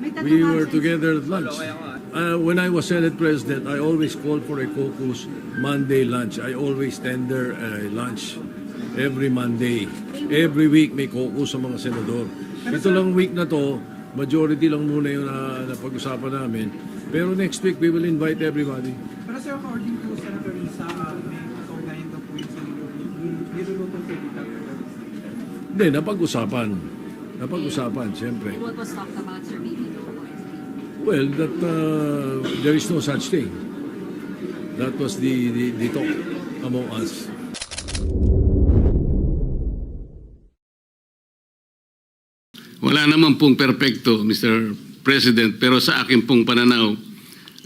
We were together at lunch. When I was Senate President, I always called for a caucus Monday lunch. I always tender lunch every Monday. Every week may caucus sa mga senador. Ito lang week na to, majority lang muna yung napag-usapan namin. Pero next week, we will invite everybody. Pero sir, according to Senator Risa, may kaugnayan daw po yung nilulutong sa dito. Hindi, napag-usapan, siyempre. What was talked about, sir, maybe no more? Well, that there is no such thing. That was the talk among us. Wala naman pong perpekto, Mr. President, pero sa akin pong pananaw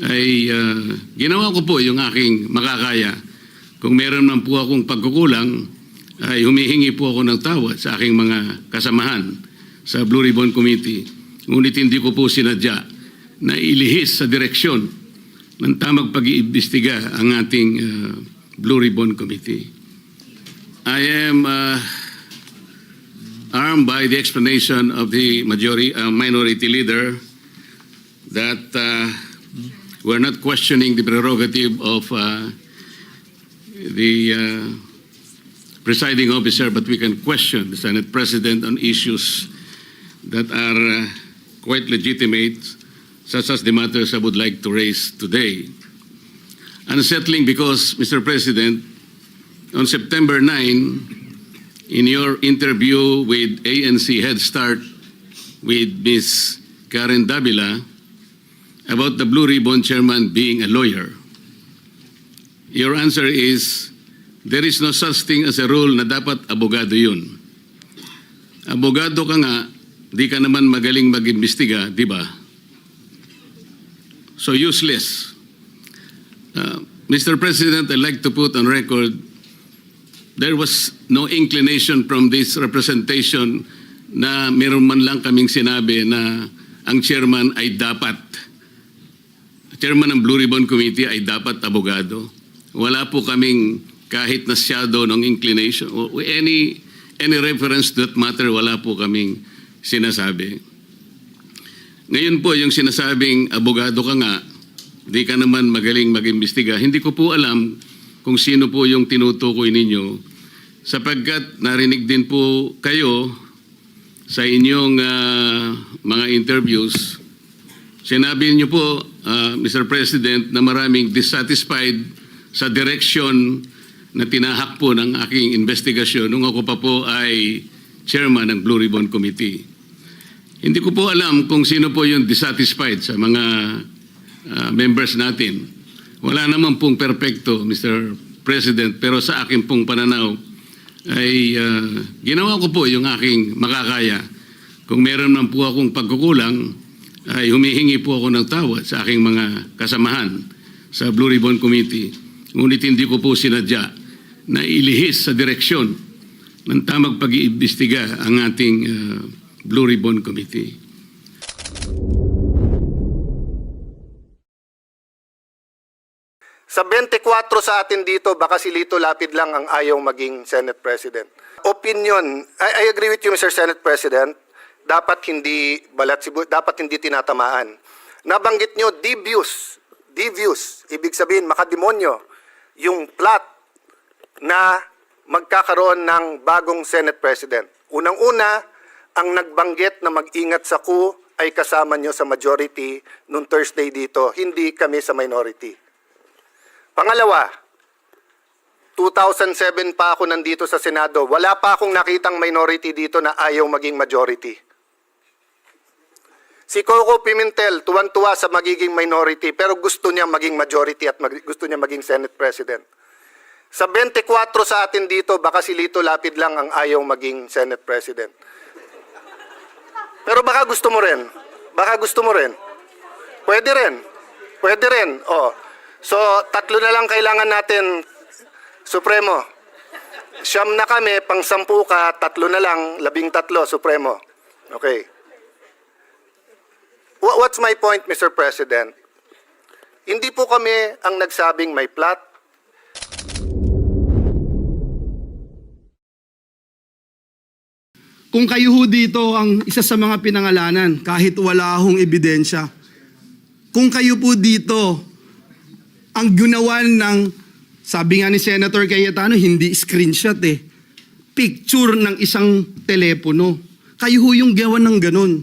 ay ginawa ko po yung aking makakaya. Kung meron man po akong pagkukulang, ay humihingi po ako ng tawad sa aking mga kasamahan sa Blue Ribbon Committee. Ngunit hindi ko po sinadya na ilihis sa direksyon ng tamang pag-iimbestiga ang ating Blue Ribbon Committee. I am armed by the explanation of the minority leader that we're not questioning the prerogative of the presiding officer, but we can question the Senate President on issues that are quite legitimate, such as the matters I would like to raise today. Unsettling because, Mr. President, on September 9, in your interview with ANC Head Start with Ms. Karen Davila about the Blue Ribbon Chairman being a lawyer, your answer is, there is no such thing as a rule na dapat abogado yun. Abogado ka nga, di ka naman magaling mag-imbestiga, di ba? So useless. Mr. President, I'd like to put on record, there was no inclination from this representation na meron man lang kaming sinabi na ang chairman ay dapat, chairman ng Blue Ribbon Committee ay dapat abogado. Wala po kaming kahit na shadow ng inclination o any reference to that matter, wala po kaming sinasabi. Ngayon po, yung sinasabing abogado ka nga, di ka naman magaling mag-imbestiga, hindi ko po alam kung sino po yung tinutukoy ninyo, sapagkat narinig din po kayo sa inyong mga interviews. Sinabi niyo po, Mr. President, na maraming dissatisfied sa direction na tinahak po ng aking investigasyon nung ako pa po ay chairman ng Blue Ribbon Committee. Hindi ko po alam kung sino po yung dissatisfied sa mga members natin. Wala naman pong perpekto, Mr. President, pero sa akin pong pananaw ay ginawa ko po yung aking makakaya. Kung meron man po akong pagkukulang, ay humihingi po ako ng tawad sa aking mga kasamahan sa Blue Ribbon Committee. Ngunit hindi ko po sinadya na ilihis sa direksyon ng tamang pag-iimbestiga ang ating Blue Ribbon Committee. Sa 24 sa atin dito, baka si Lito Lapid lang ang ayaw maging Senate President. Opinion, I agree with you, Mr. Senate President, dapat hindi dapat hindi tinatamaan. Nabanggit nyo, devious, ibig sabihin makademonyo, yung plot na magkakaroon ng bagong Senate President. Unang-una, ang nagbanggit na mag-ingat sa coup ay kasama nyo sa majority noong Thursday dito, hindi kami sa minority. Pangalawa, 2007 pa ako nandito sa Senado, wala pa akong nakitang minority dito na ayaw maging majority. Si Coco Pimentel, tuwan-tuwa sa magiging minority, pero gusto niya maging majority at gusto niya maging Senate President. Sa 24 sa atin dito, baka si Lito Lapid lang ang ayaw maging Senate President. Pero baka gusto mo rin. Baka gusto mo rin. Pwede rin. Pwede rin. Oh. So, 3 na lang kailangan natin, Supremo. 9 na kami, pang 10 ka, 3 na lang, 13, Supremo. Okay. What's my point, Mr. President? Hindi po kami ang nagsabing may plot. kung kayo ho dito ang isa sa mga pinangalanan, kahit wala hong ebidensya, kung kayo po dito ang ginawan ng, sabi nga ni Senator Cayetano, hindi screenshot picture ng isang telepono. Kayo ho yung gawan ng ganun.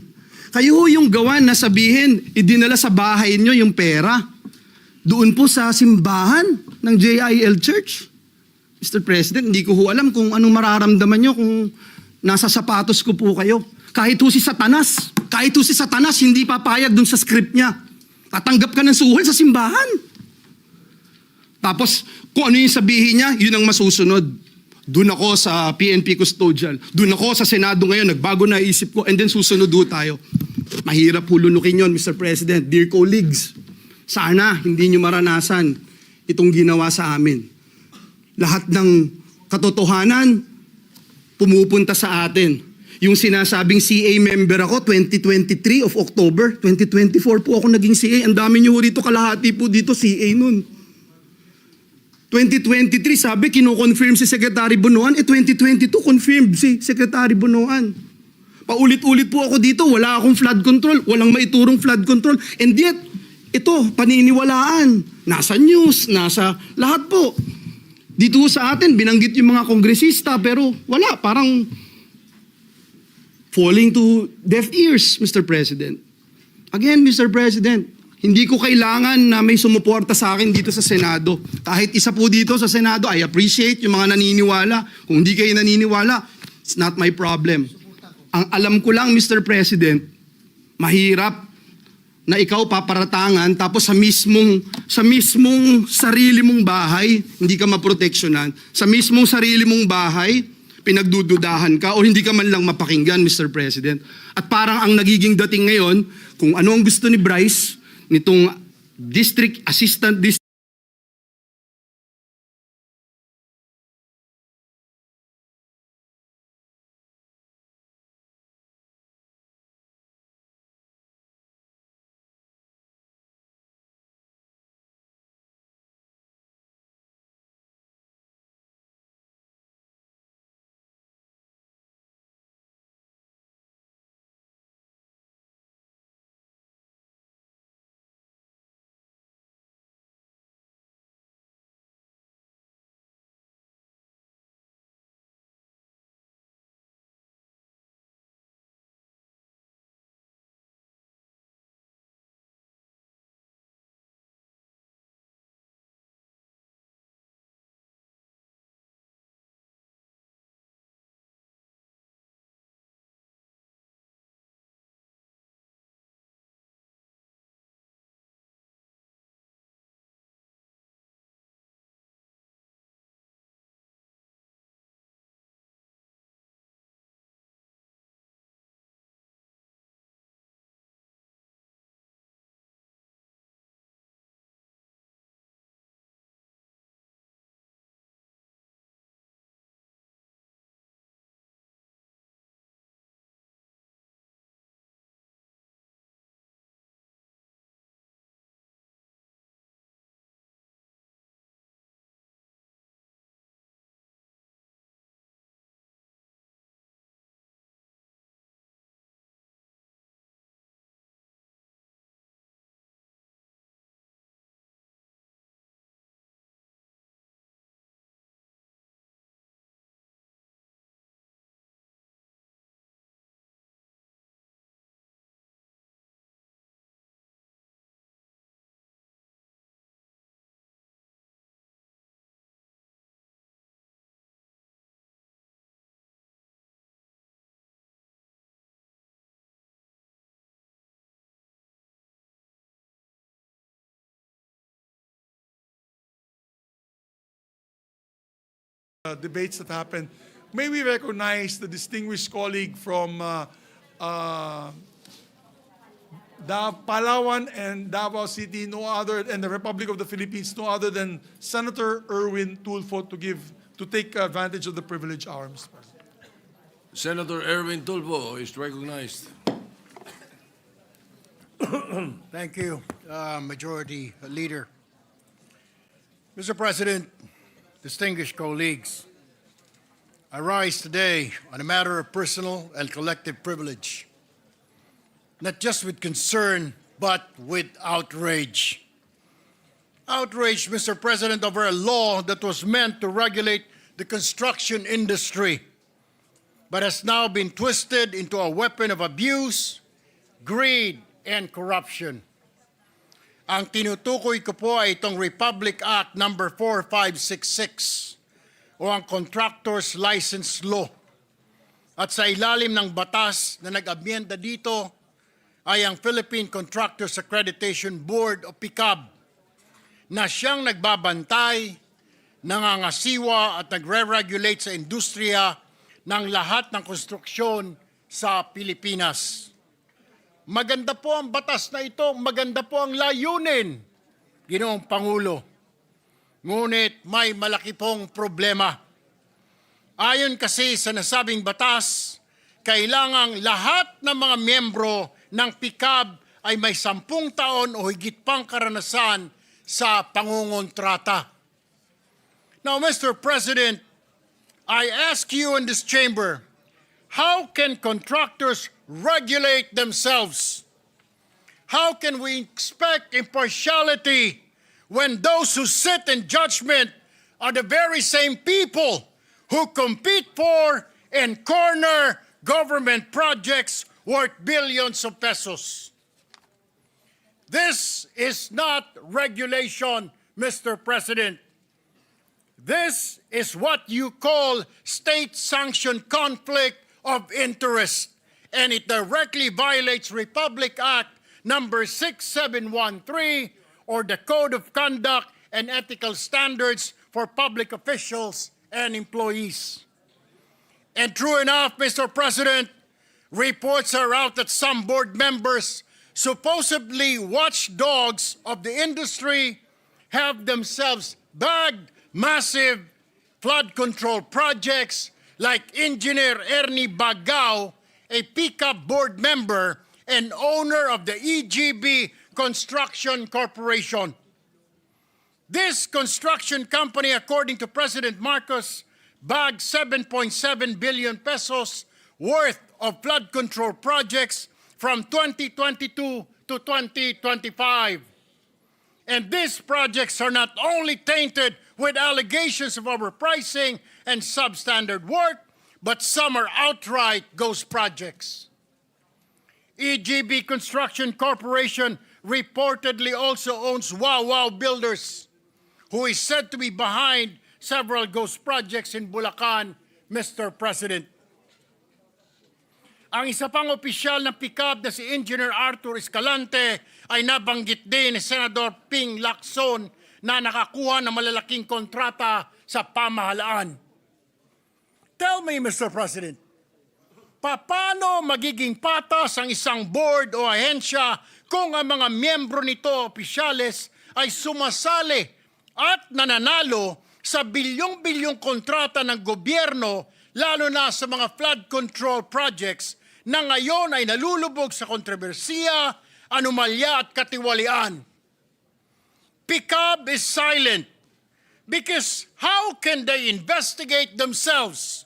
Kayo ho yung gawan na sabihin, idinala sa bahay nyo yung pera. Doon po sa simbahan ng JIL Church. Mr. President, hindi ko ho alam kung anong mararamdaman nyo kung nasa sapatos ko po kayo. Kahit ho si Satanas, hindi papayag dun sa script niya. Tatanggap ka ng suhol sa simbahan. Tapos, kung ano yung sabihin niya, yun ang masusunod. Doon ako sa PNP custodial. Doon ako sa Senado ngayon, nagbago na isip ko, and then susunod ho tayo. Mahirap hulunukin yun, Mr. President. Dear colleagues, sana hindi nyo maranasan itong ginawa sa amin. Lahat ng katotohanan, pumupunta sa atin. Yung sinasabing CA member ako, 2023 of October, 2024 po ako naging CA. Ang dami nyo rito, kalahati po dito CA nun. 2023, sabi, kino-confirm si Secretary Bonoan. 2022, confirmed si Secretary Bonoan. Paulit-ulit po ako dito, wala akong flood control, walang maiturong flood control. And yet, ito, paniniwalaan. Nasa news, nasa lahat po. Dito sa atin, binanggit yung mga kongresista, pero wala, parang falling to deaf ears, Mr. President. Again, Mr. President, hindi ko kailangan na may sumuporta sa akin dito sa Senado. Kahit isa po dito sa Senado, I appreciate yung mga naniniwala. Kung hindi kayo naniniwala, it's not my problem. Ang alam ko lang, Mr. President, mahirap na ikaw paparatangan tapos sa mismong sarili mong bahay, hindi ka maproteksyonan. Sa mismong sarili mong bahay, pinagdududahan ka o hindi ka man lang mapakinggan, Mr. President. At parang ang nagiging dating ngayon, kung ano ang gusto ni Bryce, nitong district assistant district debates that happened. May we recognize the distinguished colleague from Palawan and Davao City, no other, and the Republic of the Philippines, no other than Senator Erwin Tulfo to take advantage of the privilege hour, Mr. President. Senator Erwin Tulfo is recognized. Thank you, Majority Leader. Mr. President, distinguished colleagues, I rise today on a matter of personal and collective privilege, not just with concern, but with outrage. Outrage, Mr. President, over a law that was meant to regulate the construction industry, but has now been twisted into a weapon of abuse, greed, and corruption. Ang tinutukoy ko po ay itong Republic Act number 4566 o ang Contractors License Law. At sa ilalim ng batas na nag-amyenda dito ay ang Philippine Contractors Accreditation Board o PICAB na siyang nagbabantay, nangangasiwa at nagre-regulate sa industriya ng lahat ng konstruksyon sa Pilipinas. Maganda po ang batas na ito, maganda po ang layunin, Ginoong Pangulo. Ngunit may malaki pong problema. Ayon kasi sa nasabing batas, kailangang lahat ng mga miyembro ng PICAB ay may 10 taon o higit pang karanasan sa pangungontrata. Now, Mr. President, I ask you in this chamber, how can contractors regulate themselves? How can we expect impartiality when those who sit in judgment are the very same people who compete for and corner government projects worth billions of pesos? This is not regulation, Mr. President. This is what you call state-sanctioned conflict of interest, and it directly violates Republic Act number 6713 or the Code of Conduct and Ethical Standards for Public Officials and Employees. And true enough, Mr. President, reports are out that some board members, supposedly watchdogs of the industry, have themselves bagged massive flood control projects like Engineer Ernie Bagao, a PICAB board member and owner of the EGB Construction Corporation. This construction company, according to President Marcos, bagged 7.7 billion pesos worth of flood control projects from 2022 to 2025. And these projects are not only tainted with allegations of overpricing and substandard work, but some are outright ghost projects. EGB Construction Corporation reportedly also owns Wow Builders, who is said to be behind several ghost projects in Bulacan, Mr. President. Ang isa pang opisyal ng PICAB na si Engineer Arthur Escalante ay nabanggit din ni Senador Ping Lacson na nakakuha ng malalaking kontrata sa pamahalaan. Tell me, Mr. President, paano magiging patas ang isang board o ahensya kung ang mga miyembro nito opisyales ay sumasali at nananalo sa bilyong-bilyong kontrata ng gobyerno, lalo na sa mga flood control projects na ngayon ay nalulubog sa kontrobersiya, anomalya at katiwalian. PICAB is silent because how can they investigate themselves?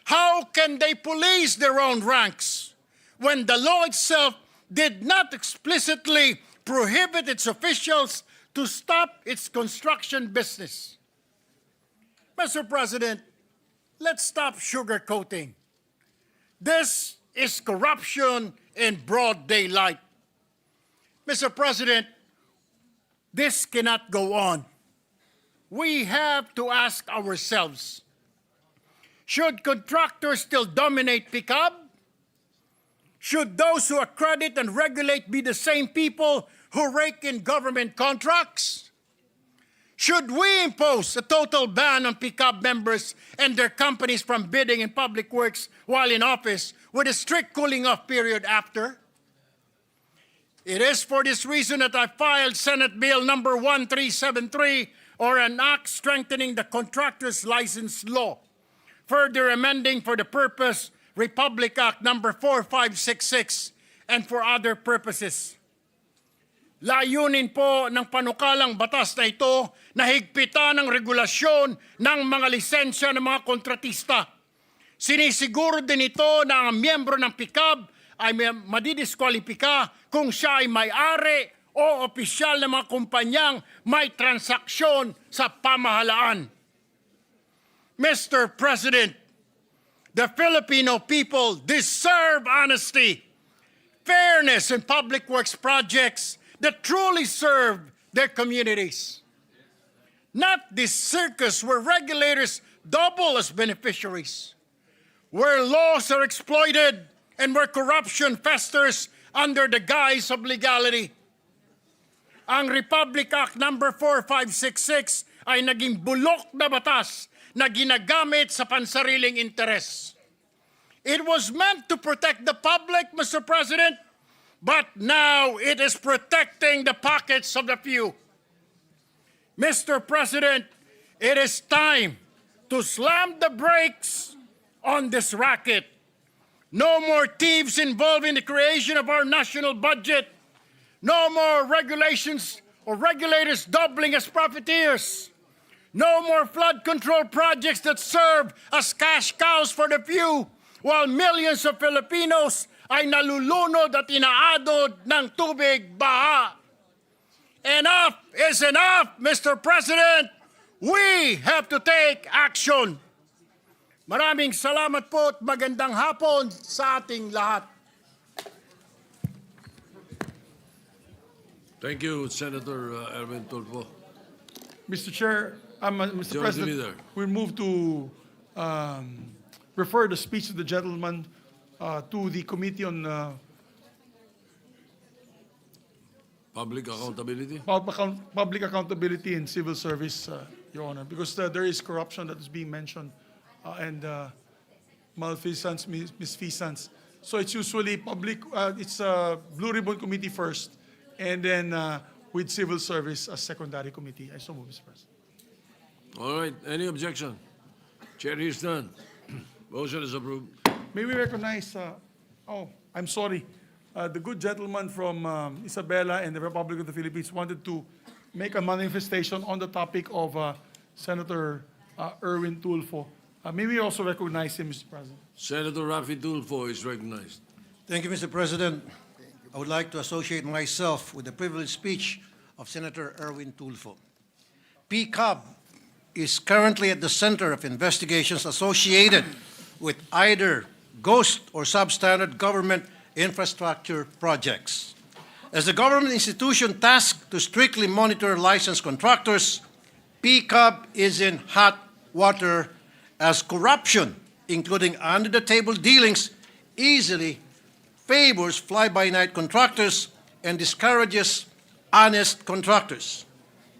How can they police their own ranks when the law itself did not explicitly prohibit its officials to stop its construction business? Mr. President, let's stop sugarcoating. This is corruption in broad daylight. Mr. President, this cannot go on. We have to ask ourselves, should contractors still dominate PICAB? Should those who accredit and regulate be the same people who rake in government contracts? Should we impose a total ban on PICAB members and their companies from bidding in public works while in office with a strict cooling off period after? It is for this reason that I filed Senate Bill number 1373, or an act strengthening the Contractors License Law, further amending for the purpose Republic Act number 4566 and for other purposes. Layunin po ng panukalang batas na ito na higpitan ang regulasyon ng mga lisensya ng mga kontratista Sinisiguro din ito na ang miyembro ng PICAB ay madidiskwalipika kung siya ay may-ari o opisyal ng mga kumpanyang may transaksyon sa pamahalaan. Mr. President, the Filipino people deserve honesty, fairness in public works projects that truly serve their communities. Not this circus where regulators double as beneficiaries, where laws are exploited and where corruption festers under the guise of legality. Ang Republic Act No. 4566 ay naging bulok na batas na ginagamit sa pansariling interes. It was meant to protect the public, Mr. President, but now it is protecting the pockets of the few. Mr. President, it is time to slam the brakes on this racket. No more thieves involved in the creation of our national budget. No more regulations or regulators doubling as profiteers. No more flood control projects that serve as cash cows for the few, while millions of Filipinos ay nalulunod at inaadod ng tubig baha. Enough is enough, Mr. President. We have to take action. Maraming salamat po at magandang hapon sa ating lahat. Thank you, Senator Erwin Tulfo. Mr. Chair, Mr. Majority President, Leader. we move to refer the speech of the gentleman to the Committee on Public accountability. Public Accountability and Civil Service, Your Honor, because there is corruption that is being mentioned and malfeasance, misfeasance. So it's usually it's Blue Ribbon Committee first, and then with Civil Service as secondary committee. I so move, Mr. President. All right, any objection? Chair hears none. Motion is approved. May we recognize, I'm sorry, the good gentleman from Isabela and the Republic of the Philippines wanted to make a manifestation on the topic of Senator Erwin Tulfo. May we also recognize him, Mr. President? Senator Rafi Tulfo is recognized. Thank you, Mr. President. I would like to associate myself with the privileged speech of Senator Erwin Tulfo. PCAB is currently at the center of investigations associated with either ghost or substandard government infrastructure projects. As the government institution tasked to strictly monitor licensed contractors, PCAB is in hot water as corruption, including under-the-table dealings, easily favors fly-by-night contractors and discourages honest contractors.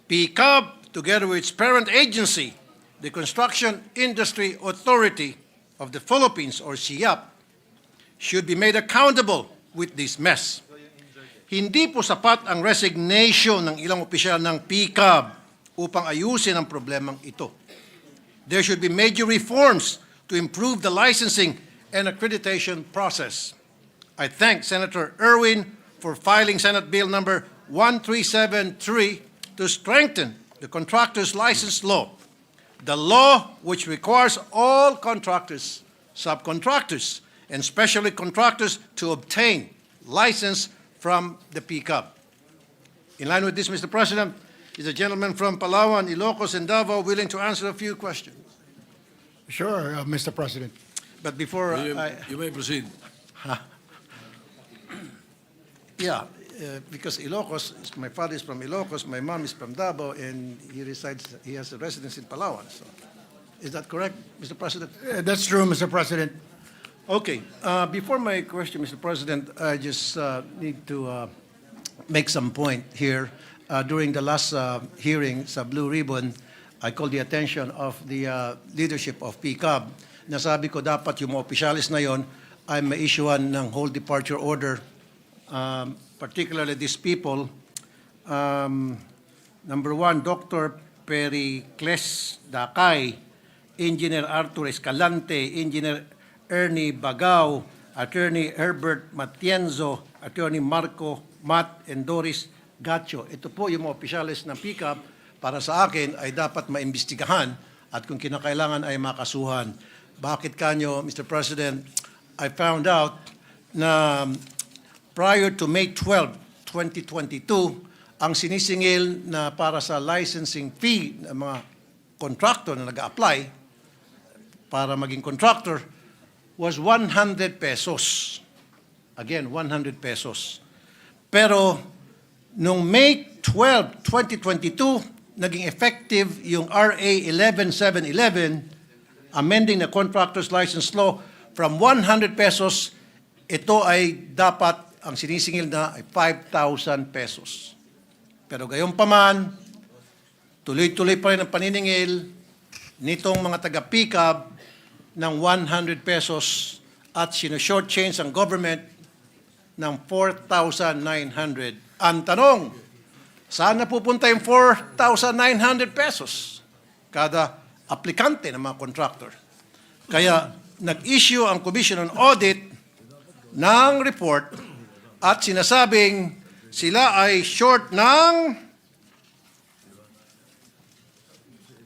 PCAB, together with its parent agency, the Construction Industry Authority of the Philippines, or SIAP, should be made accountable with this mess. Hindi po sapat ang resignation ng ilang opisyal ng PCAB upang ayusin ang problemang ito. There should be major reforms to improve the licensing and accreditation process. I thank Senator Erwin for filing Senate Bill number 1373 to strengthen the contractors' license law, the law which requires all contractors, subcontractors, and specialty contractors to obtain license from the PCAB. In line with this, Mr. President, is a gentleman from Palawan, Ilocos, and Davao willing to answer a few questions. Sure, Mr. President. But before You may proceed. because Ilocos, my father is from Ilocos, my mom is from Davao, and he has a residence in Palawan. So, is that correct, Mr. President? That's true, Mr. President. Okay. Before my question, Mr. President, I just need to make some point here. During the last hearing sa Blue Ribbon, I called the attention of the leadership of PCAB. Nasabi ko dapat yung mga opisyalis na yon ay ma-issuean ng whole departure order, particularly these people. Number one, Dr. Pericles Dakay, Engineer Arthur Escalante, Engineer Ernie Bagao, Attorney Herbert Matienzo, Attorney Marco Matt, and Doris Gacho. Ito po yung mga opisyalis ng PCAB para sa akin ay dapat maimbestigahan at kung kinakailangan ay makasuhan. Bakit kanyo, Mr. President, I found out na prior to May 12, 2022, ang sinisingil na para sa licensing fee ng mga contractor na nag-a-apply para maging contractor was 100 pesos. Again, 100 pesos. Pero nung May 12, 2022, naging effective yung RA 11711, amending the Contractors License Law from 100 pesos, ito ay dapat ang sinisingil na ay 5,000 pesos. Pero gayon pa man, tuloy-tuloy pa rin ang paniningil nitong mga taga-PCAB ng 100 pesos at sino-shortchange ang government ng 4,900. Ang tanong, saan na pupunta yung 4,900 pesos kada aplikante ng mga contractor? Kaya nag-issue ang Commission on Audit ng report at sinasabing sila ay short ng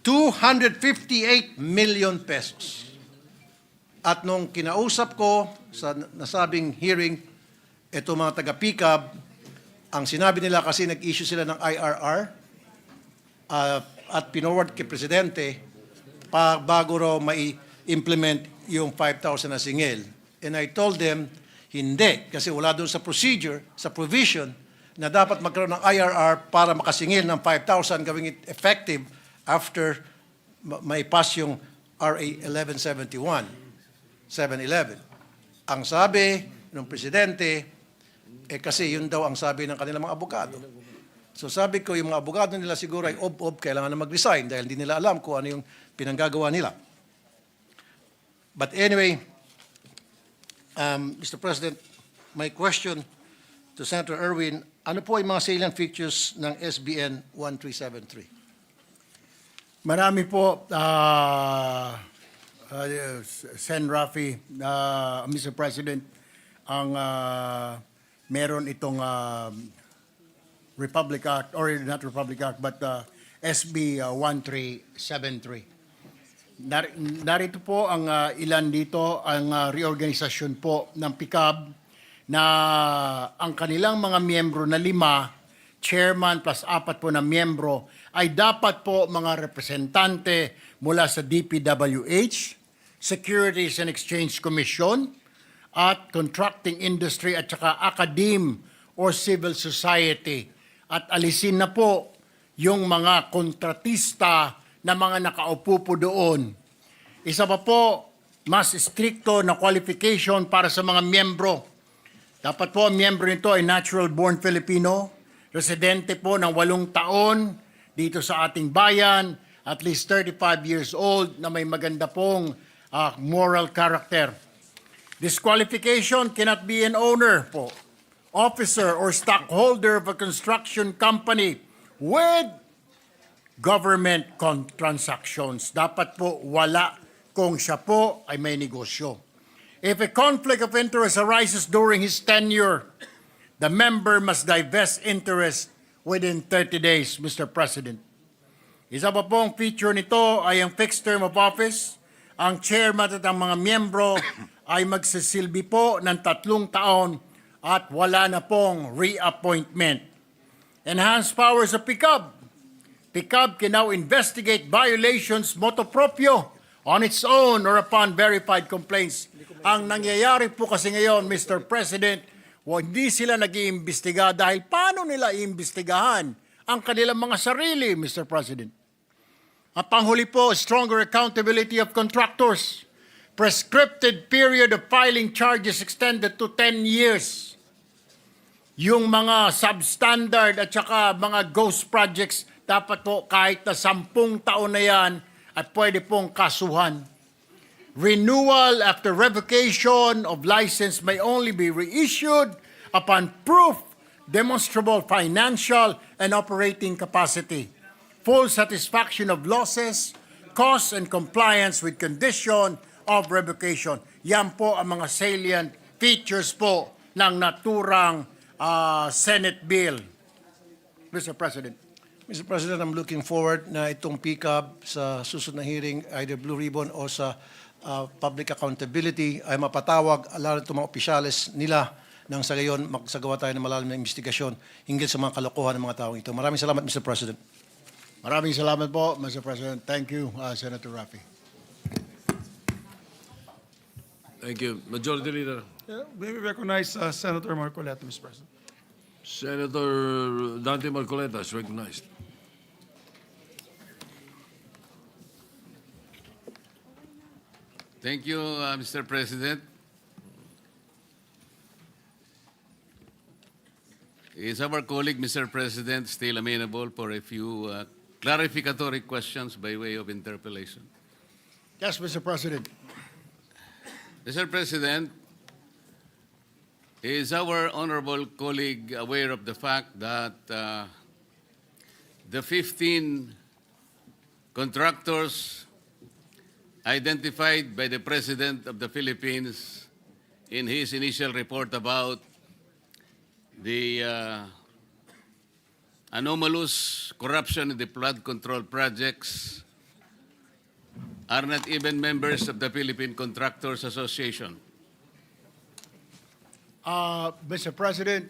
258 million pesos. At nung kinausap ko sa nasabing hearing, ito mga taga-PCAB, ang sinabi nila kasi nag-issue sila ng IRR at pinorward kay Presidente bago raw mai-implement yung 5,000 na singil. And I told them, hindi, kasi wala doon sa procedure, sa provision, na dapat magkaroon ng IRR para makasingil ng 5,000, gawing it effective after may pass yung RA 711. Ang sabi ng Presidente, kasi yun daw ang sabi ng kanilang mga abogado. So sabi ko, yung mga abogado nila siguro ay kailangan na mag-resign dahil hindi nila alam kung ano yung pinanggagawa nila. But anyway, Mr. President, my question to Senator Erwin, ano po ay mga salient features ng SBN 1373? Marami po, Sen. Rafi, Mr. President, ang meron itong Republic Act, or not Republic Act, but SB 1373. Narito po ang ilan dito, ang reorganisasyon po ng PCAB na ang kanilang mga miyembro na 5, chairman plus 4 po na miyembro, ay dapat po mga representante mula sa DPWH, Securities and Exchange Commission, at contracting industry at saka academe or civil society. At alisin na po yung mga kontratista na mga nakaupo po doon. Isa pa po, mas stricto na qualification para sa mga miyembro. Dapat po ang miyembro nito ay natural born Filipino, residente po ng 8 taon dito sa ating bayan, at least 35 years old, na may maganda pong moral character. Disqualification cannot be an owner po, officer or stockholder of a construction company with government transactions. Dapat po wala kung siya po ay may negosyo. If a conflict of interest arises during his tenure, the member must divest interest within 30 days, Mr. President. Isa pa pong feature nito ay ang fixed term of office. Ang chairman at ang mga miyembro ay magsisilbi po ng 3 taon at wala na pong reappointment. Enhanced powers of PCAB. PCAB can now investigate violations motu proprio on its own or upon verified complaints. Ang nangyayari po kasi ngayon, Mr. President, hindi sila nag-iimbestiga dahil paano nila iimbestigahan ang kanilang mga sarili, Mr. President? Ang panghuli po, stronger accountability of contractors. Prescripted period of filing charges extended to 10 years. Yung mga substandard at saka mga ghost projects, dapat po kahit na 10 taon na yan at pwede pong kasuhan. Renewal after revocation of license may only be reissued upon proof, demonstrable financial and operating capacity, full satisfaction of losses, costs, and compliance with condition of revocation. Yan po ang mga salient features po ng naturang Senate bill. Mr. President. Mr. President, I'm looking forward na itong PCAB sa susunod na hearing, either Blue Ribbon o sa public accountability ay mapatawag lalo itong mga opisyales nila nang sa gayon magsagawa tayo ng malalim na investigasyon hinggil sa mga kalokohan ng mga taong ito. Maraming salamat, Mr. President. Maraming salamat po, Mr. President. Thank you, Senator Rafi. Thank you. Majority Leader. Yeah, may we recognize Senator Marcoleta, Mr. President. Senator Dante Marcoleta is recognized. Thank you, Mr. President. Is our colleague, Mr. President, still amenable for a few clarificatory questions by way of interpellation? Yes, Mr. President. Mr. President, is our honorable colleague aware of the fact that the 15 contractors identified by the President of the Philippines in his initial report about the anomalous corruption in the flood control projects are not even members of the Philippine Contractors Association? Mr. President,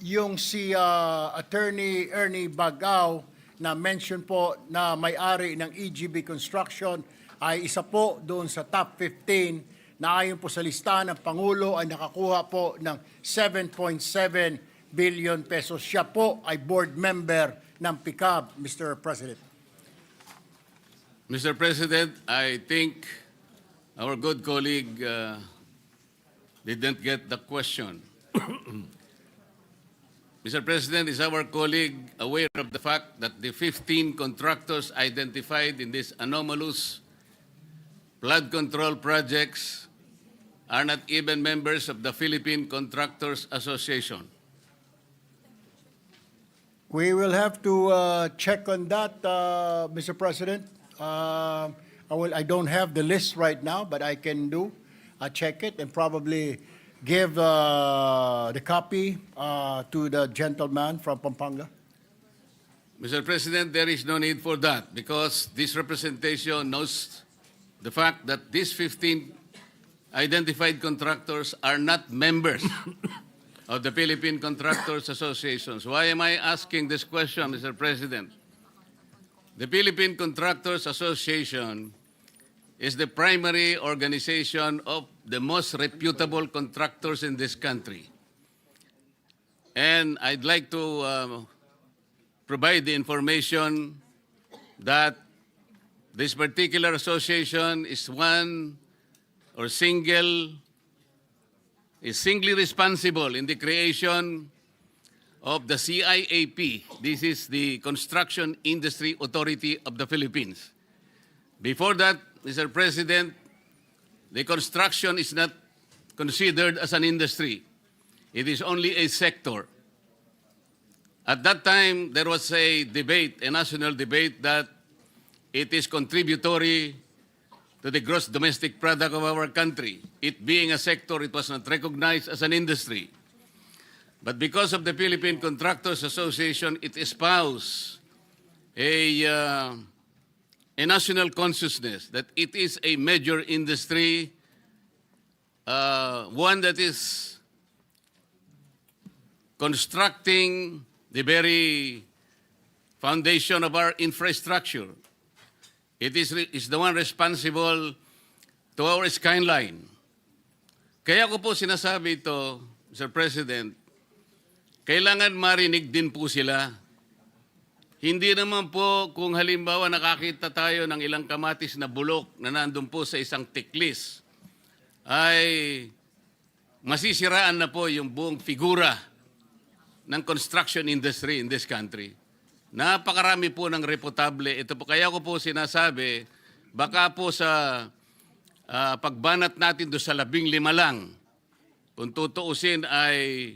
yung si Attorney Ernie Bagao na mention po na may-ari ng EGB Construction ay isa po doon sa top 15 na ayon po sa listahan ng Pangulo ay nakakuha po ng 7.7 billion pesos. Siya po ay board member ng PICAB, Mr. President. Mr. President, I think our good colleague didn't get the question. Mr. President, is our colleague aware of the fact that the 15 contractors identified in these anomalous flood control projects are not even members of the Philippine Contractors Association? We will have to check on that, Mr. President. I don't have the list right now, but I can check it and probably give the copy to the gentleman from Pampanga. Mr. President, there is no need for that because this representation knows the fact that these 15 identified contractors are not members of the Philippine Contractors Association. Why am I asking this question, Mr. President? The Philippine Contractors Association is the primary organization of the most reputable contractors in this country. And I'd like to provide the information that this particular association is singly responsible in the creation of the CIAP. This is the Construction Industry Authority of the Philippines. Before that, Mr. President, the construction is not considered as an industry. It is only a sector. At that time, there was a debate, a national debate, that it is contributory to the gross domestic product of our country. It being a sector, it was not recognized as an industry. But because of the Philippine Contractors Association, it espoused a national consciousness that it is a major industry, one that is constructing the very foundation of our infrastructure. It is the one responsible to our skyline. Kaya ko po sinasabi ito, Mr. President, kailangan marinig din po sila. Hindi naman po kung halimbawa nakakita tayo ng ilang kamatis na bulok na nandun po sa isang tiklis, ay masisiraan na po yung buong figura ng construction industry in this country. Napakarami po ng reputable. Ito po, kaya ko po sinasabi, baka po sa pagbanat natin doon sa 15 lang, kung tutuusin ay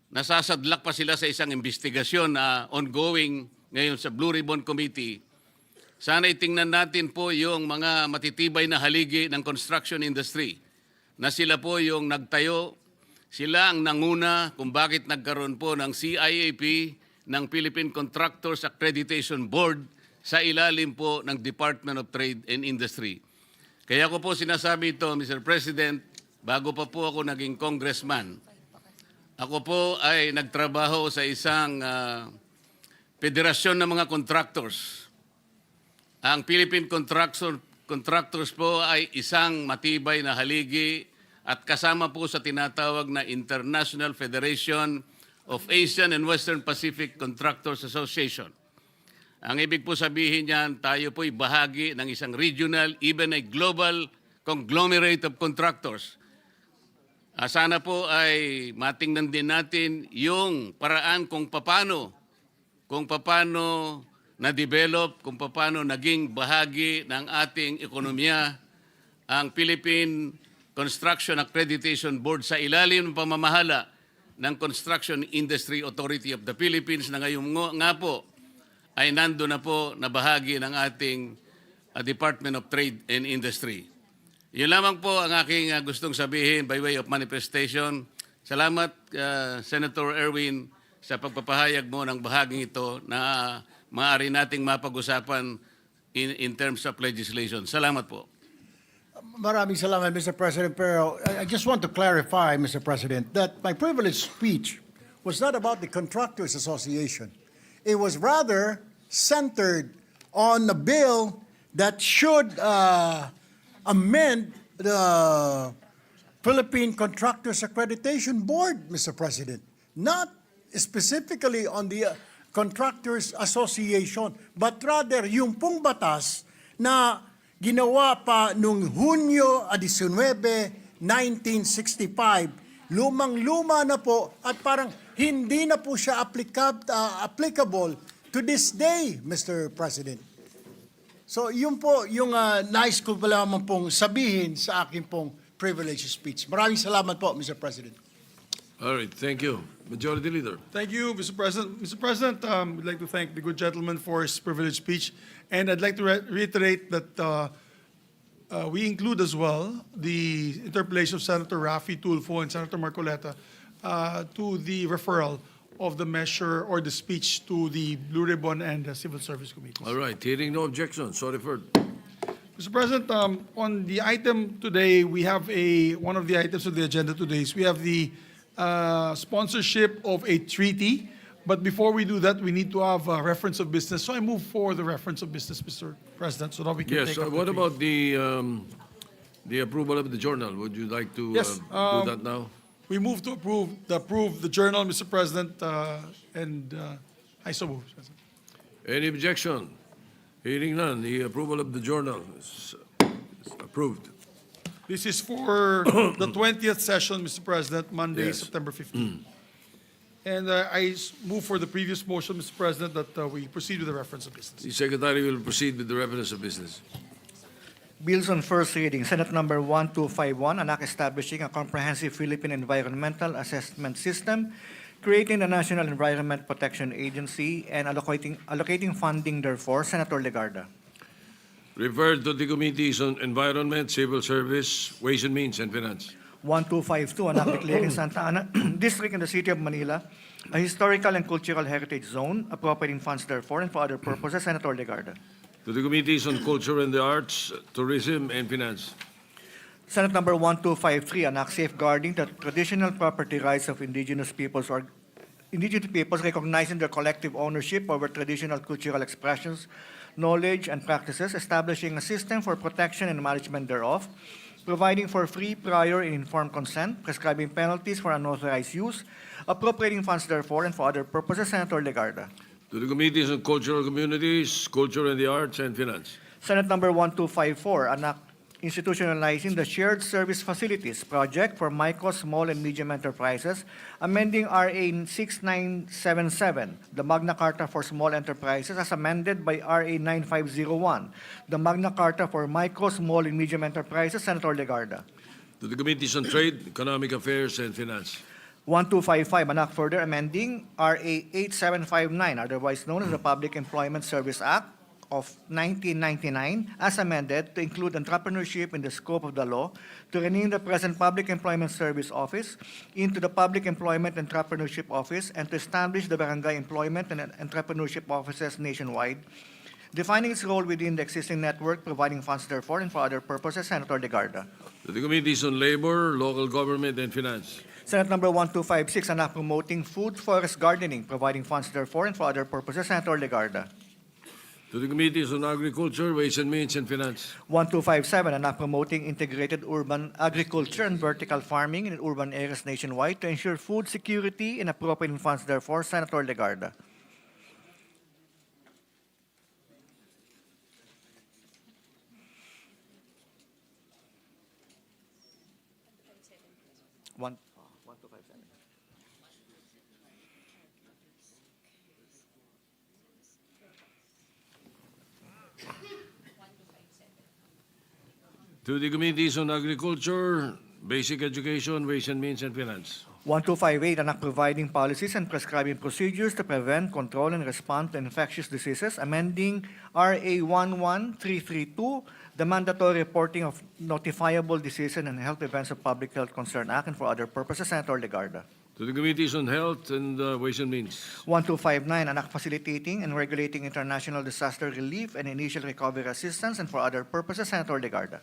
nasasadlak pa sila sa isang investigasyon na ongoing ngayon sa Blue Ribbon Committee. Sana itingnan natin po yung mga matitibay na haligi ng construction industry na sila po yung nagtayo, sila ang nanguna kung bakit nagkaroon po ng CIAP, ng Philippine Contractors Accreditation Board sa ilalim po ng Department of Trade and Industry. Kaya ko po sinasabi ito, Mr. President, bago pa po ako naging congressman, ako po ay nagtrabaho sa isang federasyon ng mga contractors. Ang Philippine Contractors po ay isang matibay na haligi at kasama po sa tinatawag na International Federation of Asian and Western Pacific Contractors Association. Ang ibig po sabihin niyan, tayo po'y bahagi ng isang regional, even a global conglomerate of contractors. Sana po ay matingnan din natin yung paraan kung paano na-develop, kung paano naging bahagi ng ating ekonomiya ang Philippine Construction Accreditation Board sa ilalim ng pamamahala ng Construction Industry Authority of the Philippines na ngayon nga po ay nando na po na bahagi ng ating Department of Trade and Industry. Yun lamang po ang aking gustong sabihin by way of manifestation. Salamat, Senator Erwin, sa pagpapahayag mo ng bahaging ito na maaari nating mapag-usapan in terms of legislation. Salamat po. Maraming salamat, Mr. President. Pero I just want to clarify, Mr. President, that my privileged speech was not about the Contractors Association. It was rather centered on a bill that should amend the Philippine Contractors Accreditation Board, Mr. President, not specifically on the Contractors Association, but rather yung pong batas na ginawa pa noong Hunyo 19, 1965, lumang-luma na po at parang hindi na po siya applicable to this day, Mr. President. So yun po yung nais ko pala naman pong sabihin sa aking pong privilege speech. Maraming salamat po, Mr. President. All right, thank you. Majority Leader. Thank you, Mr. President. Mr. President, we'd like to thank the good gentleman for his privileged speech. And I'd like to reiterate that we include as well the interpellation of Senator Raffy Tulfo and Senator Marcoleta to the referral of the measure or the speech to the Blue Ribbon and the Civil Service Committees. All right, hearing no objection, so referred. Mr. President, on the item today, we have one of the items of the agenda today is we have the sponsorship of a treaty. But before we do that, we need to have a reference of business. So I move for the reference of business, Mr. President, so that we can Yes, take up what the treaty. about the approval of the journal? Would you like to Yes, do that now? We move to approve the journal, Mr. President, and I so move. Any objection? Hearing none, the approval of the journal is approved. This is for the 20th session, Mr. President, Monday, Yes. September 15. And I move for the previous motion, Mr. President, that we proceed with the reference of business. The Secretary will proceed with the reference of business. Bills on first reading. Senate Number 1251, an act establishing a comprehensive Philippine environmental assessment system, creating the National Environment Protection Agency, and allocating funding therefor. Senator Legarda. Referred to the Committees on Environment, Civil Service, Ways and Means, and Finance. 1252, an act declaring Santa Ana District in the City of Manila a historical and cultural heritage zone, appropriating funds therefor and for other purposes. Senator Legarda. To the Committees on Culture and the Arts, Tourism, and Finance. Senate Number 1253, an act safeguarding the traditional property rights of indigenous peoples recognizing their collective ownership over traditional cultural expressions, knowledge, and practices, establishing a system for protection and management thereof, providing for free, prior, and informed consent, prescribing penalties for unauthorized use, appropriating funds therefor and for other purposes. Senator Legarda. To the Committees on Cultural Communities, Culture and the Arts, and Finance. Senate Number 1254, an act institutionalizing the Shared Service Facilities Project for micro, small, and medium enterprises, amending RA 6977, the Magna Carta for Small Enterprises, as amended by RA 9501, the Magna Carta for Micro, Small, and Medium Enterprises. Senator Legarda. To the Committees on Trade, Economic Affairs, and Finance. 1255, an act further amending RA 8759, otherwise known as the Public Employment Service Act of 1999, as amended to include entrepreneurship in the scope of the law, to rename the present Public Employment Service Office into the Public Employment Entrepreneurship Office, and to establish the Barangay Employment and Entrepreneurship Offices nationwide, defining its role within the existing network, providing funds therefore and for other purposes, Senator Legarda. To the Committees on Labor, Local Government, and Finance. Senate Number 1256, anak promoting food forest gardening, providing funds therefore and for other purposes, Senator Legarda. To the Committees on Agriculture, Ways and Means, and Finance. 1257, anak promoting integrated urban agriculture and vertical farming in urban areas nationwide to ensure food security and appropriating funds therefore, Senator Legarda. One, 1257. To the Committees on Agriculture, Basic Education, Ways and Means, and Finance. 1258, anak providing policies and prescribing procedures to prevent, control, and respond to infectious diseases, amending RA 11332, the mandatory reporting of notifiable diseases and health events of Public Health Concern Act, and for other purposes, Senator Legarda. To the Committees on Health and Ways and Means. 1259, anak facilitating and regulating international disaster relief and initial recovery assistance, and for other purposes, Senator Legarda.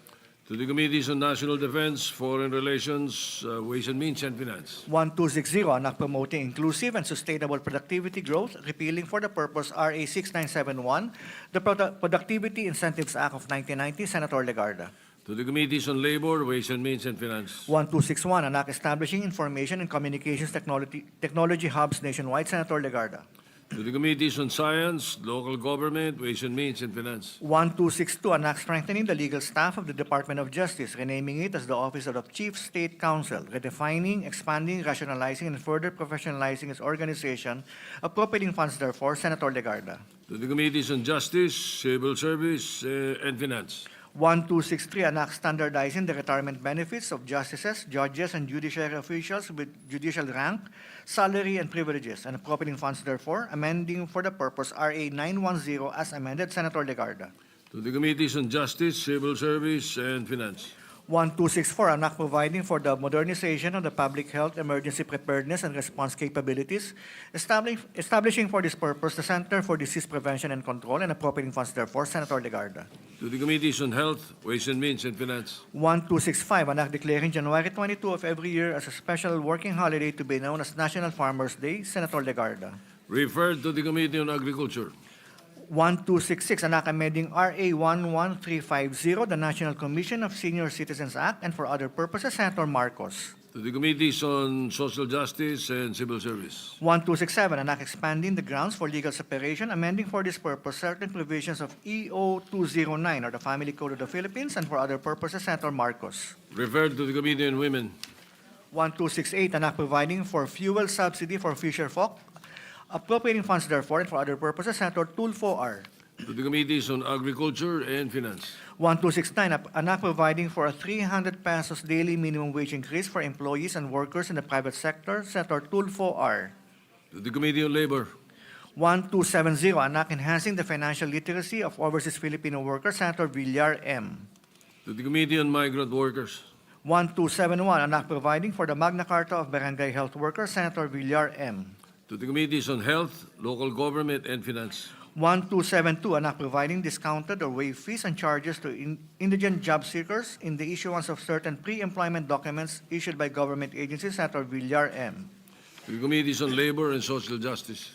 To the Committees on National Defense, Foreign Relations, Ways and Means, and Finance. 1260, anak promoting inclusive and sustainable productivity growth, repealing for the purpose RA 6971, the Productivity Incentives Act of 1990, Senator Legarda. To the Committees on Labor, Ways and Means, and Finance. 1261, anak establishing information and communications technology hubs nationwide, Senator Legarda. To the Committees on Science, Local Government, Ways and Means, and Finance. 1262, anak strengthening the legal staff of the Department of Justice, renaming it as the Office of the Chief State Counsel, redefining, expanding, rationalizing, and further professionalizing its organization, appropriating funds therefore, Senator Legarda. To the Committees on Justice, Civil Service, and Finance. 1263, anak standardizing the retirement benefits of justices, judges, and judiciary officials with judicial rank, salary, and privileges, and appropriating funds therefore, amending for the purpose RA 910 as amended, Senator Legarda. To the Committees on Justice, Civil Service, and Finance. 1264, anak providing for the modernization of the public health emergency preparedness and response capabilities, establishing for this purpose the Center for Disease Prevention and Control, and appropriating funds therefore, Senator Legarda. To the Committees on Health, Ways and Means, and Finance. 1265, anak declaring January 22 of every year as a special working holiday to be known as National Farmers' Day, Senator Legarda. Referred to the Committee on Agriculture. 1266, anak amending RA 11350, the National Commission of Senior Citizens Act, and for other purposes, Senator Marcos. To the Committees on Social Justice and Civil Service. 1267, anak expanding the grounds for legal separation, amending for this purpose certain provisions of EO 209, or the Family Code of the Philippines, and for other purposes, Senator Marcos. Referred to the Committee on Women. 1268, anak providing for fuel subsidy for fisher folk, appropriating funds therefore, and for other purposes, Senator Tulfo R. To the Committees on Agriculture and Finance. 1269, anak providing for a 300 pesos daily minimum wage increase for employees and workers in the private sector, Senator Tulfo R. To the Committee on Labor. 1270, anak enhancing the financial literacy of overseas Filipino workers, Senator Villar M. To the Committee on Migrant Workers. 1271, anak providing for the Magna Carta of Barangay Health Workers, Senator Villar M. To the Committees on Health, Local Government, and Finance. 1272, anak providing discounted or waived fees and charges to indigent job seekers in the issuance of certain pre-employment documents issued by government agencies, Senator Villar M. To the Committees on Labor and Social Justice.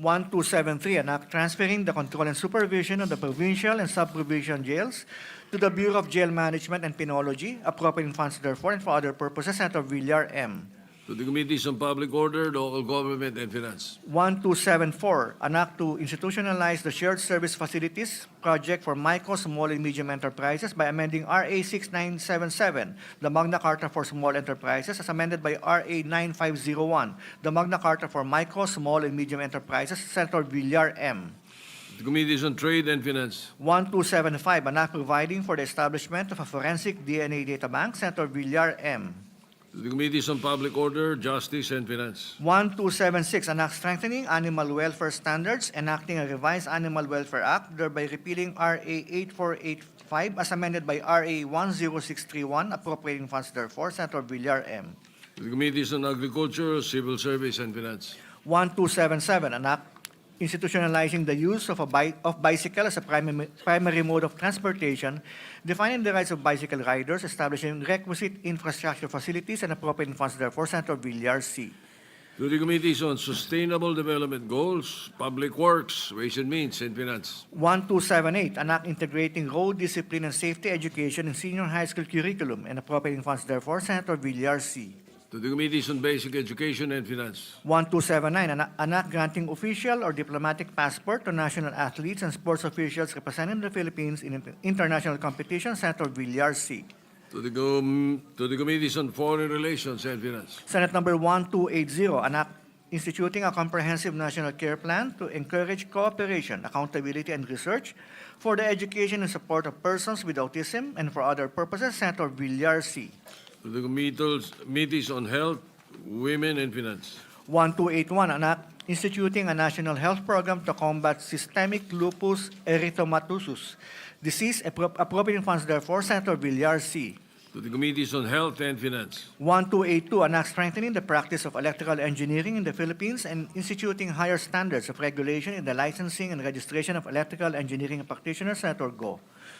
1273, anak transferring the control and supervision of the provincial and sub-provincial jails to the Bureau of Jail Management and Penology, appropriating funds therefore and for other purposes, Senator Villar M. To the Committees on Public Order, Local Government, and Finance. 1274, anak to institutionalize the shared service facilities project for micro, small, and medium enterprises by amending RA 6977, the Magna Carta for Small Enterprises, as amended by RA 9501, the Magna Carta for Micro, Small, and Medium Enterprises, Senator Villar M. The Committees on Trade and Finance. 1275, anak providing for the establishment of a forensic DNA data bank, Senator Villar M. To the Committees on Public Order, Justice, and Finance. 1276, anak strengthening animal welfare standards, enacting a revised Animal Welfare Act, thereby repealing RA 8485 as amended by RA 10631, appropriating funds therefore, Senator Villar M. To the Committees on Agriculture, Civil Service, and Finance. 1277, anak institutionalizing the use of bicycle as a primary mode of transportation, defining the rights of bicycle riders, establishing requisite infrastructure facilities and appropriating funds therefore, Senator Villar C. To the Committees on Sustainable Development Goals, Public Works, Ways and Means, and Finance. 1278, an act integrating road discipline and safety education in senior high school curriculum and appropriating funds therefore, Senator Villar C. To the Committees on Basic Education and Finance. 1279, an act granting official or diplomatic passport to national athletes and sports officials representing the Philippines in international competition, Senator Villar C. To the Committees on Foreign Relations and Finance. Senate Number 1280, an act instituting a comprehensive national care plan to encourage cooperation, accountability, and research for the education and support of persons with autism and for other purposes, Senator Villar C. To the Committees on Health, Women, and Finance. 1281, an act instituting a national health program to combat systemic lupus erythematosus disease, appropriating funds therefore, Senator Villar C. To the Committees on Health and Finance. 1282, an act strengthening the practice of electrical engineering in the Philippines and instituting higher standards of regulation in the licensing and registration of electrical engineering practitioners, Senator Go.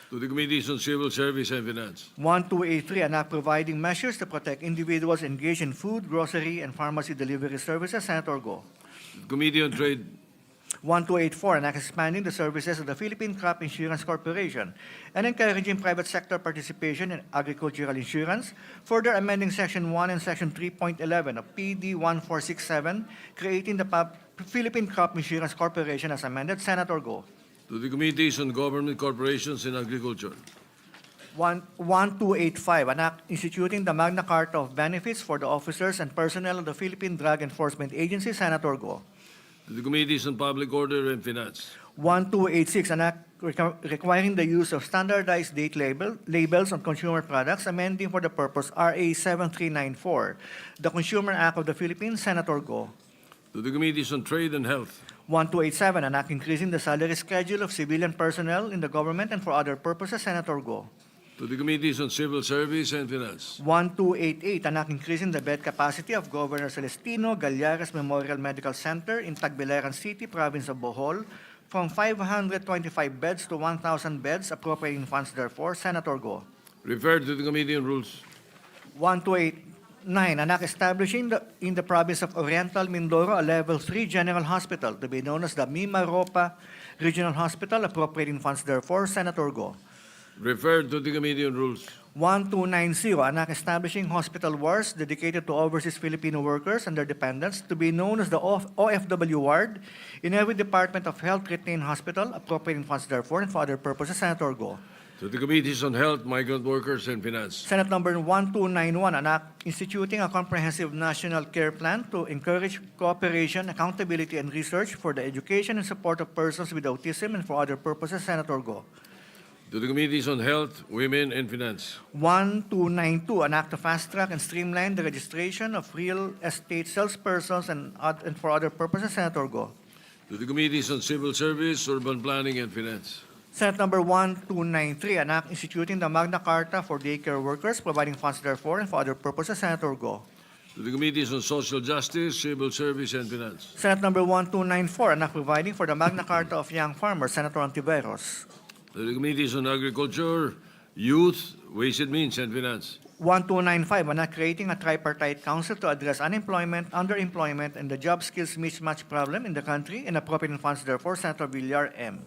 To the Committees on Civil Service and Finance. 1283, an act providing measures to protect individuals engaged in food, grocery, and pharmacy delivery services, Senator Go. The Committee on Trade. 1284, an act expanding the services of the Philippine Crop Insurance Corporation and encouraging private sector participation in agricultural insurance, further amending Section 1 and Section 3.11 of PD 1467, creating the Philippine Crop Insurance Corporation as amended, Senator Go. To the Committees on Government Corporations and Agriculture. 1285, an act instituting the Magna Carta of Benefits for the officers and personnel of the Philippine Drug Enforcement Agency, Senator Go. To the Committees on Public Order and Finance. 1286, an act requiring the use of standardized date labels on consumer products, amending for the purpose RA 7394, the Consumer Act of the Philippines, Senator Go. To the Committees on Trade and Health. 1287, an act increasing the salary schedule of civilian personnel in the government and for other purposes, Senator Go. To the Committees on Civil Service and Finance. 1288, an act increasing the bed capacity of Governor Celestino Gallares Memorial Medical Center in Tagbilaran City, Province of Bohol, from 525 beds to 1,000 beds, appropriating funds therefore, Senator Go. Referred to the Committee on Rules. 1289, an act establishing in the province of Oriental Mindoro a Level 3 General Hospital to be known as the Mimaropa Regional Hospital, appropriating funds therefore, Senator Go. Referred to the Committee on Rules. 1290, an act establishing hospital wards dedicated to overseas Filipino workers and their dependents to be known as the OFW ward in every Department of Health retained hospital, appropriating funds therefore and for other purposes, Senator Go. To the Committees on Health, Migrant Workers, and Finance. Senate Number 1291, an act instituting a comprehensive national care plan to encourage cooperation, accountability, and research for the education and support of persons with autism and for other purposes, Senator Go. To the Committees on Health, Women, and Finance. 1292, an act to fast-track and streamline the registration of real estate salespersons and for other purposes, Senator Go. To the Committees on Civil Service, Urban Planning, and Finance. Senate Number 1293, an act instituting the Magna Carta for daycare workers, providing funds therefore and for other purposes, Senator Go. To the Committees on Social Justice, Civil Service, and Finance. Senate Number 1294, an act providing for the Magna Carta of young farmers, Senator Antiveros. To the Committees on Agriculture, Youth, Ways and Means, and Finance. 1295, an act creating a tripartite council to address unemployment, underemployment, and the job skills mismatch problem in the country and appropriating funds therefore, Senator Villar M.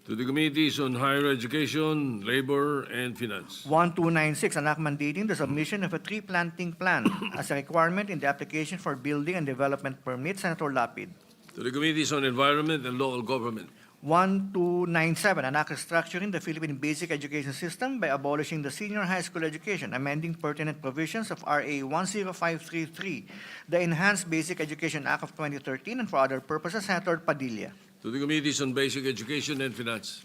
To the Committees on Higher Education, Labor, and Finance. 1296, an act mandating the submission of a tree planting plan as a requirement in the application for building and development permit, Senator Lapid. To the Committees on Environment and Local Government. 1297, an act structuring the Philippine basic education system by abolishing the senior high school education, amending pertinent provisions of RA 10533, the Enhanced Basic Education Act of 2013, and for other purposes, Senator Padilla. To the Committees on Basic Education and Finance.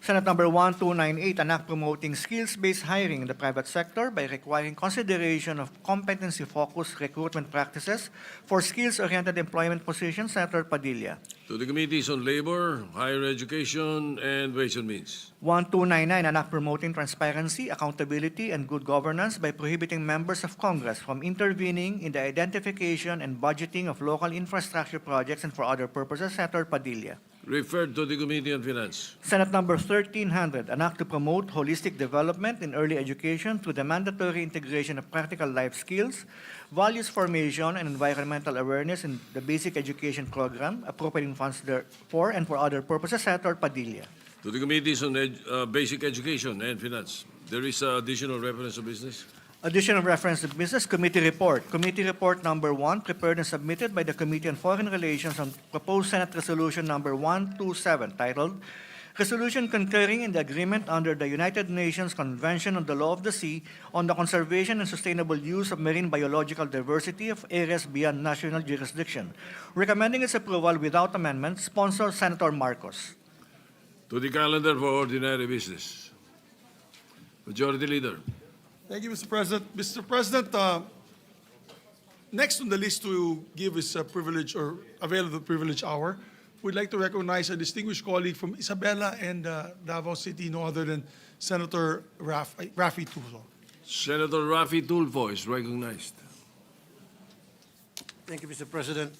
Senate Number 1298, an act promoting skills-based hiring in the private sector by requiring consideration of competency-focused recruitment practices for skills-oriented employment positions, Senator Padilla. To To the Committees on Labor, Higher Education, and Ways and Means. 1299, an act promoting transparency, accountability, and good governance by prohibiting members of Congress from intervening in the identification and budgeting of local infrastructure projects and for other purposes. Senator Padilla. Referred to the Committee on Finance. Senate Number 1300, an act to promote holistic development in early education through the mandatory integration of practical life skills, values formation, and environmental awareness in the basic education program, appropriating funds therefor and for other purposes. Senator Padilla. To the Committees on Basic Education and Finance. There is additional reference to business. Additional reference to business committee report. Committee report number 1, prepared and submitted by the Committee on Foreign Relations on proposed Senate Resolution number 127, titled Resolution Concurring in the Agreement under the United Nations Convention on the Law of the Sea on the Conservation and Sustainable Use of Marine Biological Diversity of Areas Beyond National Jurisdiction. Recommending its approval without amendment, sponsor Senator Marcos. To the calendar for ordinary business. Majority Leader. Thank you, Mr. President. Mr. President, next on the list to give his privilege or avail of the privilege hour, we'd like to recognize a distinguished colleague from Isabela and Davao City, no other than Senator Raffy Tulfo. Senator Raffy Tulfo is recognized. Thank you, Mr. President.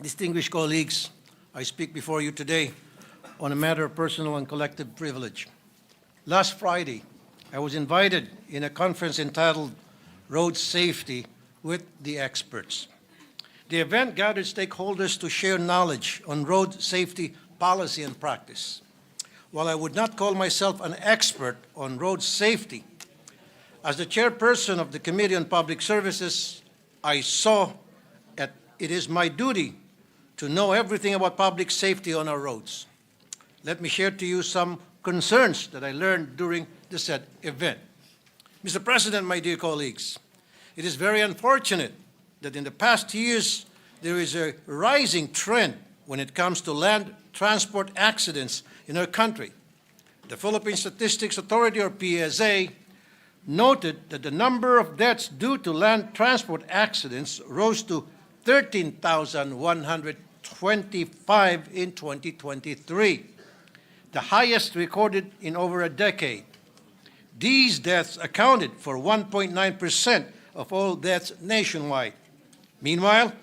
Distinguished colleagues, I speak before you today on a matter of personal and collective privilege. Last Friday, I was invited in a conference entitled Road Safety with the Experts. The event gathered stakeholders to share knowledge on road safety policy and practice. While I would not call myself an expert on road safety, as the chairperson of the Committee on Public Services, I saw that it is my duty to know everything about public safety on our roads. Let me share to you some concerns that I learned during the said event. Mr. President, my dear colleagues, it is very unfortunate that in the past years there is a rising trend when it comes to land transport accidents in our country. The Philippine Statistics Authority, or PSA, noted that the number of deaths due to land transport accidents rose to 13,125 in 2023, the highest recorded in over a decade. These deaths accounted for 1.9% of all deaths nationwide. Meanwhile,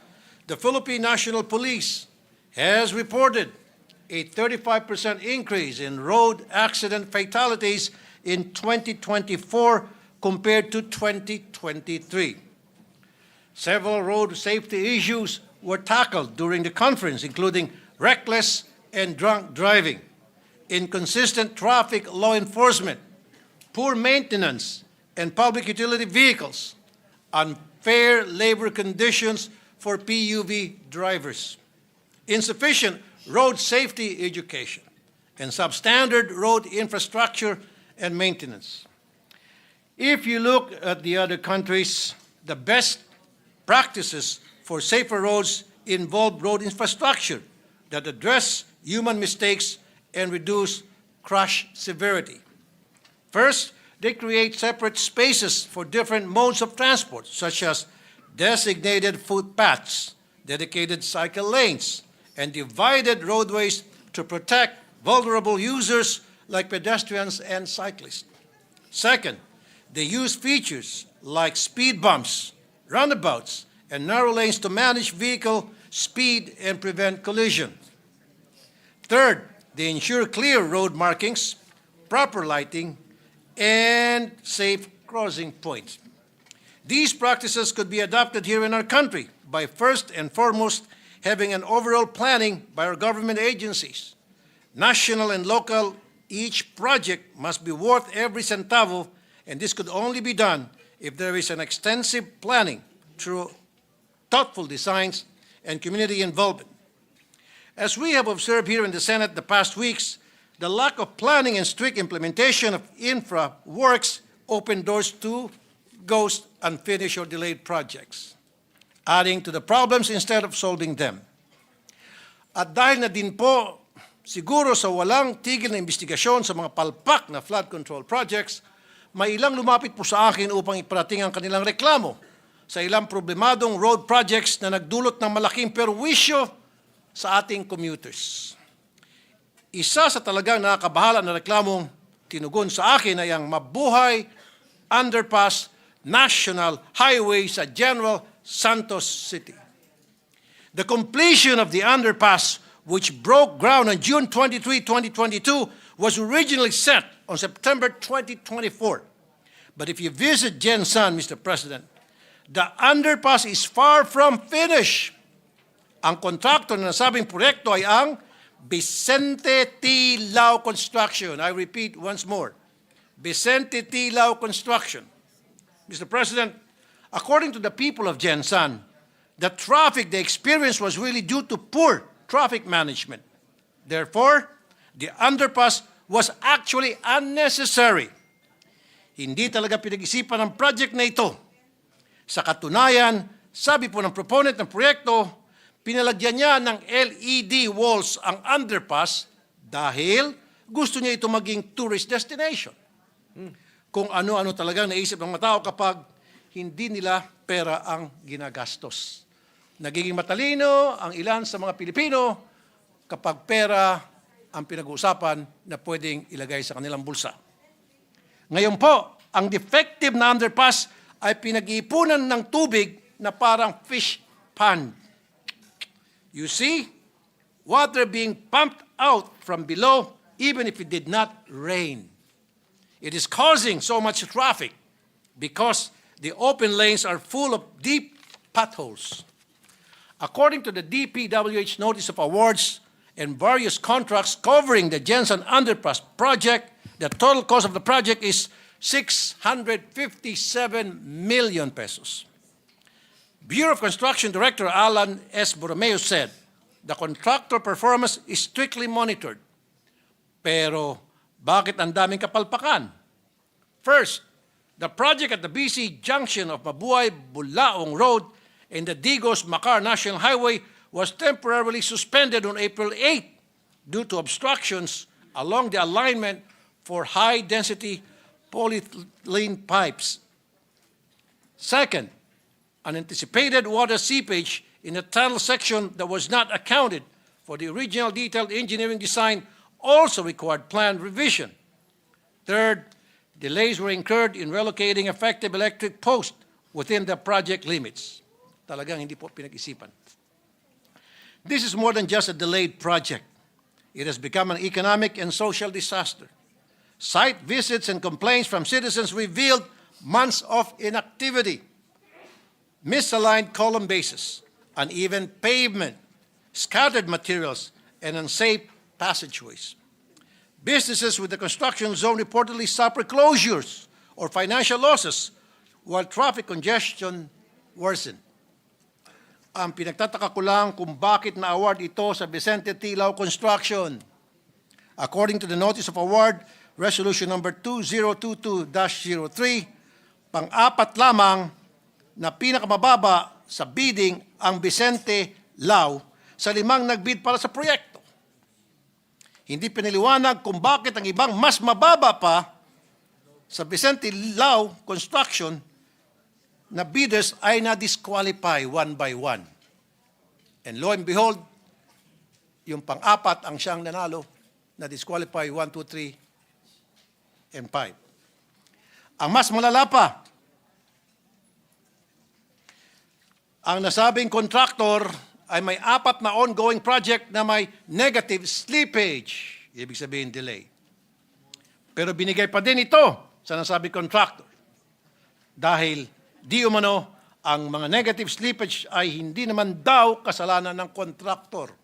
the Philippine National Police has reported a 35% increase in road accident fatalities in 2024 compared to 2023. Several road safety issues were tackled during the conference, including reckless and drunk driving, inconsistent traffic law enforcement, poor maintenance and public utility vehicles, unfair labor conditions for PUV drivers, insufficient road safety education, and substandard road infrastructure and maintenance. If you look at the other countries, the best practices for safer roads involve road infrastructure that address human mistakes and reduce crash severity. First, they create separate spaces for different modes of transport, such as designated footpaths, dedicated cycle lanes, and divided roadways to protect vulnerable users like pedestrians and cyclists. Second, they use features like speed bumps, roundabouts, and narrow lanes to manage vehicle speed and prevent collision. Third, they ensure clear road markings, proper lighting, and safe crossing points. These practices could be adopted here in our country by first and foremost having an overall planning by our government agencies. National and local, each project must be worth every centavo, and this could only be done if there is an extensive planning through thoughtful designs and community involvement. As we have observed here in the Senate the past weeks, the lack of planning and strict implementation of infra works open doors to ghost, unfinished, or delayed projects, adding to the problems instead of solving them. At dahil na din po, siguro sa walang tigil na investigasyon sa mga palpak na flood control projects, may ilang lumapit po sa akin upang iparating ang kanilang reklamo sa ilang problemadong road projects na nagdulot ng malaking perwisyo sa ating commuters. Isa sa talagang nakakabahala na reklamong tinugon sa akin ay ang mabuhay underpass National Highway sa General Santos City. The completion of the underpass, which broke ground on June 23, 2022, was originally set on September 2024. But if you visit Gensan, Mr. President, the underpass is far from finished. Ang kontraktor na nasabing proyekto ay ang Vicente T. Lau Construction. I repeat once more, Vicente T. Lau Construction. Mr. President, according to the people of Gensan, the traffic they experienced was really due to poor traffic management. Therefore, the underpass was actually unnecessary. Hindi talaga pinag-isipan ang project na ito. Sa katunayan, sabi po ng proponent ng proyekto, pinalagyan niya ng LED walls ang underpass dahil gusto niya ito maging tourist destination. Kung ano-ano talagang naisip ng mga tao kapag hindi nila pera ang ginagastos. Nagiging matalino ang ilan sa mga Pilipino kapag pera ang pinag-uusapan na pwedeng ilagay sa kanilang bulsa. Ngayon po, ang defective na underpass ay pinag-iipunan ng tubig na parang fish pond. You see, water being pumped out from below even if it did not rain. It is causing so much traffic because the open lanes are full of deep potholes. According to the DPWH Notice of Awards and various contracts covering the Gensan Underpass project, the total cost of the project is 657 million pesos. Bureau of Construction Director Alan S. Borromeo said, the contractor performance is strictly monitored. Pero bakit ang daming kapalpakan? First, the project at the BC junction of Mabuhay-Bulaong Road and the Digos-Macar National Highway was temporarily suspended on April 8 due to obstructions along the alignment for high-density polyethylene pipes. Second, unanticipated water seepage in the tunnel section that was not accounted for the original detailed engineering design also required plan revision. Third, delays were incurred in relocating effective electric posts within the project limits. Talagang hindi po pinag-isipan. This is more than just a delayed project. It has become an economic and social disaster. Site visits and complaints from citizens revealed months of inactivity, misaligned column bases, uneven pavement, scattered materials, and unsafe passageways. Businesses with the construction zone reportedly suffer closures or financial losses while traffic congestion worsened. Ang pinagtataka ko lang kung bakit na-award ito sa Vicente T. Lau Construction. According to the Notice of Award, Resolution number 2022-03, pang-apat lamang na pinakamababa sa bidding ang Vicente Lau sa 5 nagbid para sa proyekto. Hindi piniliwanag kung bakit ang ibang mas mababa pa sa Vicente Lau Construction na bidders ay na-disqualify one by one. And lo and behold, yung pang-apat ang siyang nanalo, na-disqualify 1, 2, 3, and 5. Ang mas malala pa, ang nasabing contractor ay may 4 na ongoing project na may negative slippage, ibig sabihin delay. Pero binigay pa din ito sa nasabing contractor dahil di umano ang mga negative slippage ay hindi naman daw kasalanan ng contractor.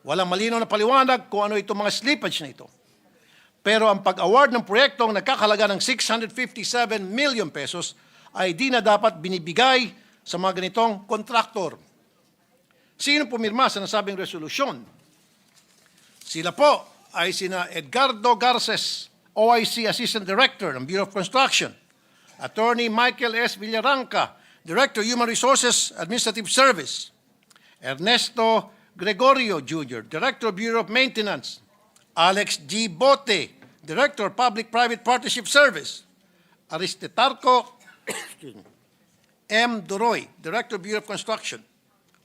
Walang malinaw na paliwanag kung ano itong mga slippage na ito. Pero ang pag-award ng proyektong nagkakalaga ng 657 million pesos ay di na dapat binibigay sa mga ganitong kontraktor. Sino pumirma sa nasabing resolusyon? Sila po ay sina Edgardo Garces, OIC Assistant Director ng Bureau of Construction, Attorney Michael S. Villaranca, Director Human Resources Administrative Service, Ernesto Gregorio Jr., Director Bureau of Maintenance, Alex G. Bote, Director Public-Private Partnership Service, Aristetarco M. Doroy, Director Bureau of Construction,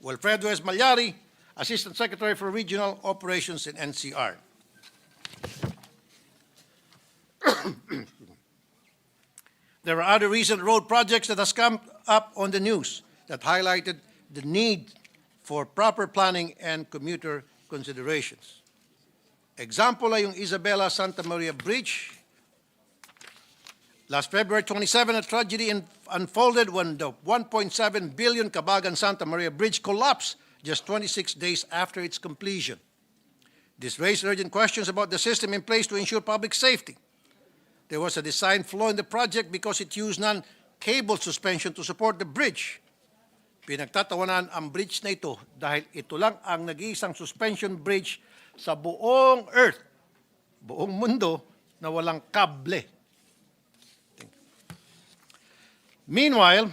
Wilfredo S. Malyari, Assistant Secretary for Regional Operations in NCR. There are other recent road projects that has come up on the news that highlighted the need for proper planning and commuter considerations. Example ay yung Isabela Santa Maria Bridge. Last February 27, a tragedy unfolded when the 1.7 billion Cabagan Santa Maria Bridge collapsed just 26 days after its completion. This raised urgent questions about the system in place to ensure public safety. There was a design flaw in the project because it used non-cable suspension to support the bridge. Pinagtatawanan ang bridge na ito dahil ito lang ang nag-iisang suspension bridge sa buong Earth, buong mundo, na walang kable. Meanwhile,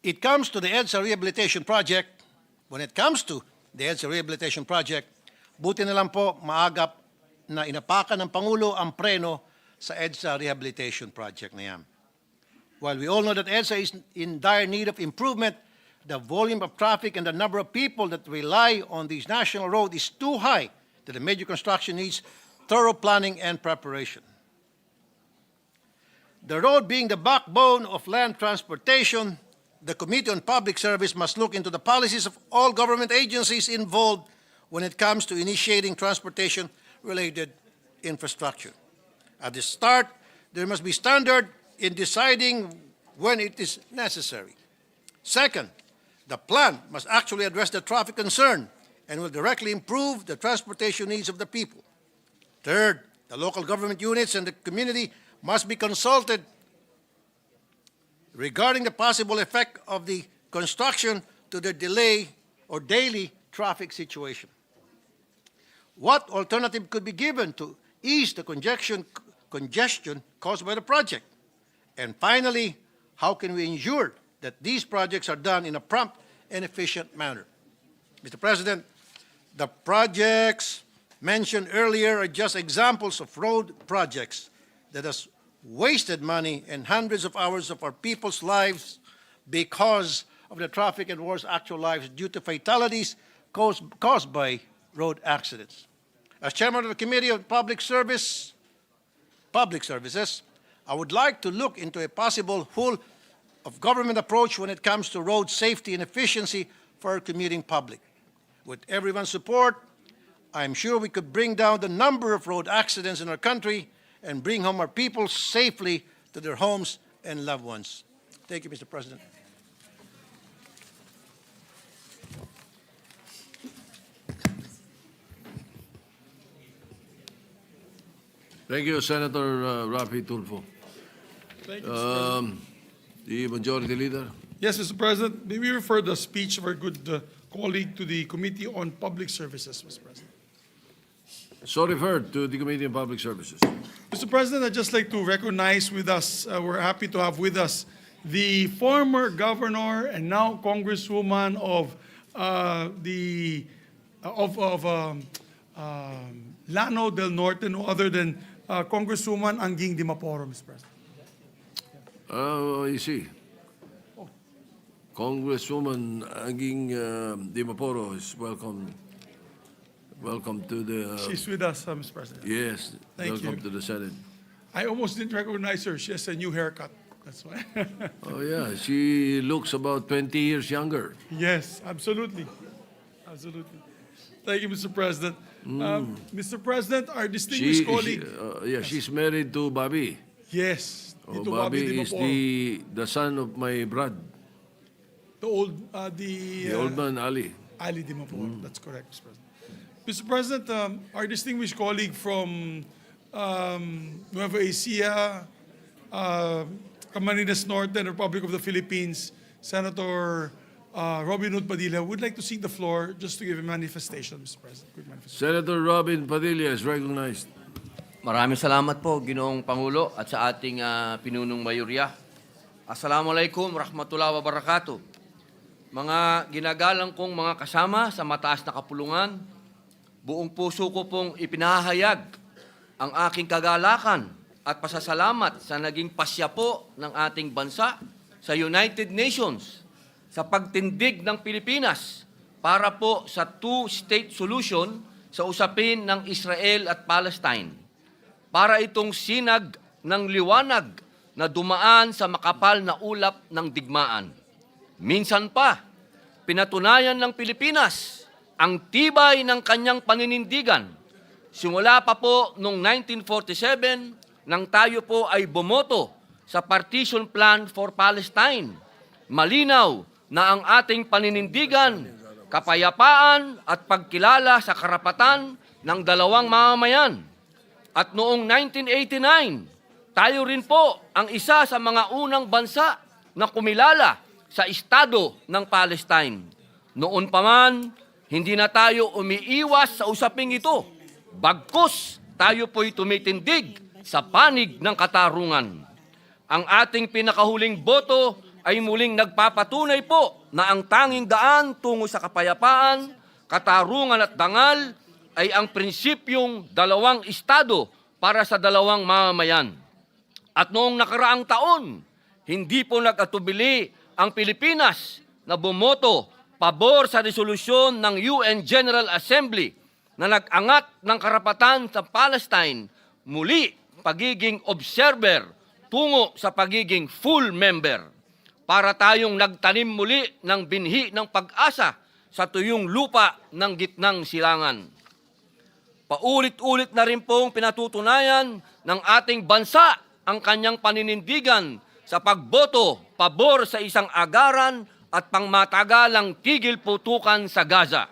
it comes to the EDSA Rehabilitation Project. When it comes to the EDSA Rehabilitation Project, buti na lang po maagap na inapakan ng Pangulo ang preno sa EDSA Rehabilitation Project na yan. While we all know that EDSA is in dire need of improvement, the volume of traffic and the number of people that rely on these national roads is too high that the major construction needs thorough planning and preparation. The road being the backbone of land transportation, the Committee on Public Service must look into the policies of all government agencies involved when it comes to initiating transportation-related infrastructure. At the start, there must be standard in deciding when it is necessary. Second, the plan must actually address the traffic concern and will directly improve the transportation needs of the people. Third, the local government units and the community must be consulted regarding the possible effect of the construction to the delay or daily traffic situation. What alternative could be given to ease the congestion caused by the project? And finally, how can we ensure that these projects are done in a prompt and efficient manner? Mr. President, the projects mentioned earlier are just examples of road projects that has wasted money and hundreds of hours of our people's lives because of the traffic and worse actual lives due to fatalities caused by road accidents. As chairman of the Committee on Public Services, I would like to look into a possible whole of government approach when it comes to road safety and efficiency for our commuting public. With everyone's support, I'm sure we could bring down the number of road accidents in our country and bring home our people safely to their homes and loved ones. Thank you, Mr. President. Thank you, Senator Rafi Tulfo. Thank you, Mr. President. The Majority Leader. Yes, Mr. President, may we refer the speech of our good colleague to the Committee on Public Services, Mr. President. So referred to the Committee on Public Services. Mr. President, I'd just like to recognize with us, we're happy to have with us the former governor and now Congresswoman of Llano del Norte, no other than Congresswoman Anguing Dimaporo, Mr. President. You see. Congresswoman Anguing Dimaporo is welcome. Welcome to the... She's with us, Mr. President. Yes, Thank welcome you. to the Senate. I almost didn't recognize her. She has a new haircut. That's why. Oh yeah, she looks about 20 years younger. Yes, absolutely. Absolutely. Thank you, Mr. President. Mr. President, our distinguished colleague. She's married to Bobby. Yes. Oh, Dito Bobby is Dimaporo. the son of my brad, The old, the old man Ali. Ali Dimaporo. That's correct, Mr. President. Mr. President, our distinguished colleague from Nueva Ecija, Camarines Norte, and Republic of the Philippines, Senator Robin Hood Padilla, would like to seek the floor just to give a manifestation, Mr. President. Quick manifestation. Senator Robin Padilla is recognized. Maraming salamat po, Ginoong Pangulo, at sa ating pinunong mayorya. Assalamualaikum warahmatullahi wabarakatuh. Mga ginagalang kong mga kasama sa mataas na kapulungan, buong puso ko pong ipinahayag ang aking kagalakan at pasasalamat sa naging pasya po ng ating bansa sa United Nations sa pagtindig ng Pilipinas para po sa two-state solution sa usapin ng Israel at Palestine. Para itong sinag ng liwanag na dumaan sa makapal na ulap ng digmaan. Minsan pa, pinatunayan ng Pilipinas ang tibay ng kanyang paninindigan. Simula pa po noong 1947 nang tayo po ay bumoto sa Partition Plan for Palestine. Malinaw na ang ating paninindigan, kapayapaan at pagkilala sa karapatan ng dalawang mamamayan. At noong 1989, tayo rin po ang isa sa mga unang bansa na kumilala sa Estado ng Palestine. Noon pa man, hindi na tayo umiiwas sa usaping ito. Bagkus, tayo po'y tumitindig sa panig ng katarungan. Ang ating pinakahuling boto ay muling nagpapatunay po na ang tanging daan tungo sa kapayapaan, katarungan at dangal ay ang prinsipyong dalawang estado para sa dalawang mamamayan. At noong nakaraang taon, hindi po nag-atubili ang Pilipinas na bumoto pabor sa resolusyon ng UN General Assembly na nag-angat ng karapatan sa Palestine, muli pagiging observer tungo sa pagiging full member. Para tayong nagtanim muli ng binhi ng pag-asa sa tuyong lupa ng gitnang silangan. Paulit-ulit na rin pong pinatutunayan ng ating bansa ang kanyang paninindigan sa pagboto pabor sa isang agaran at pangmatagalang tigil putukan sa Gaza.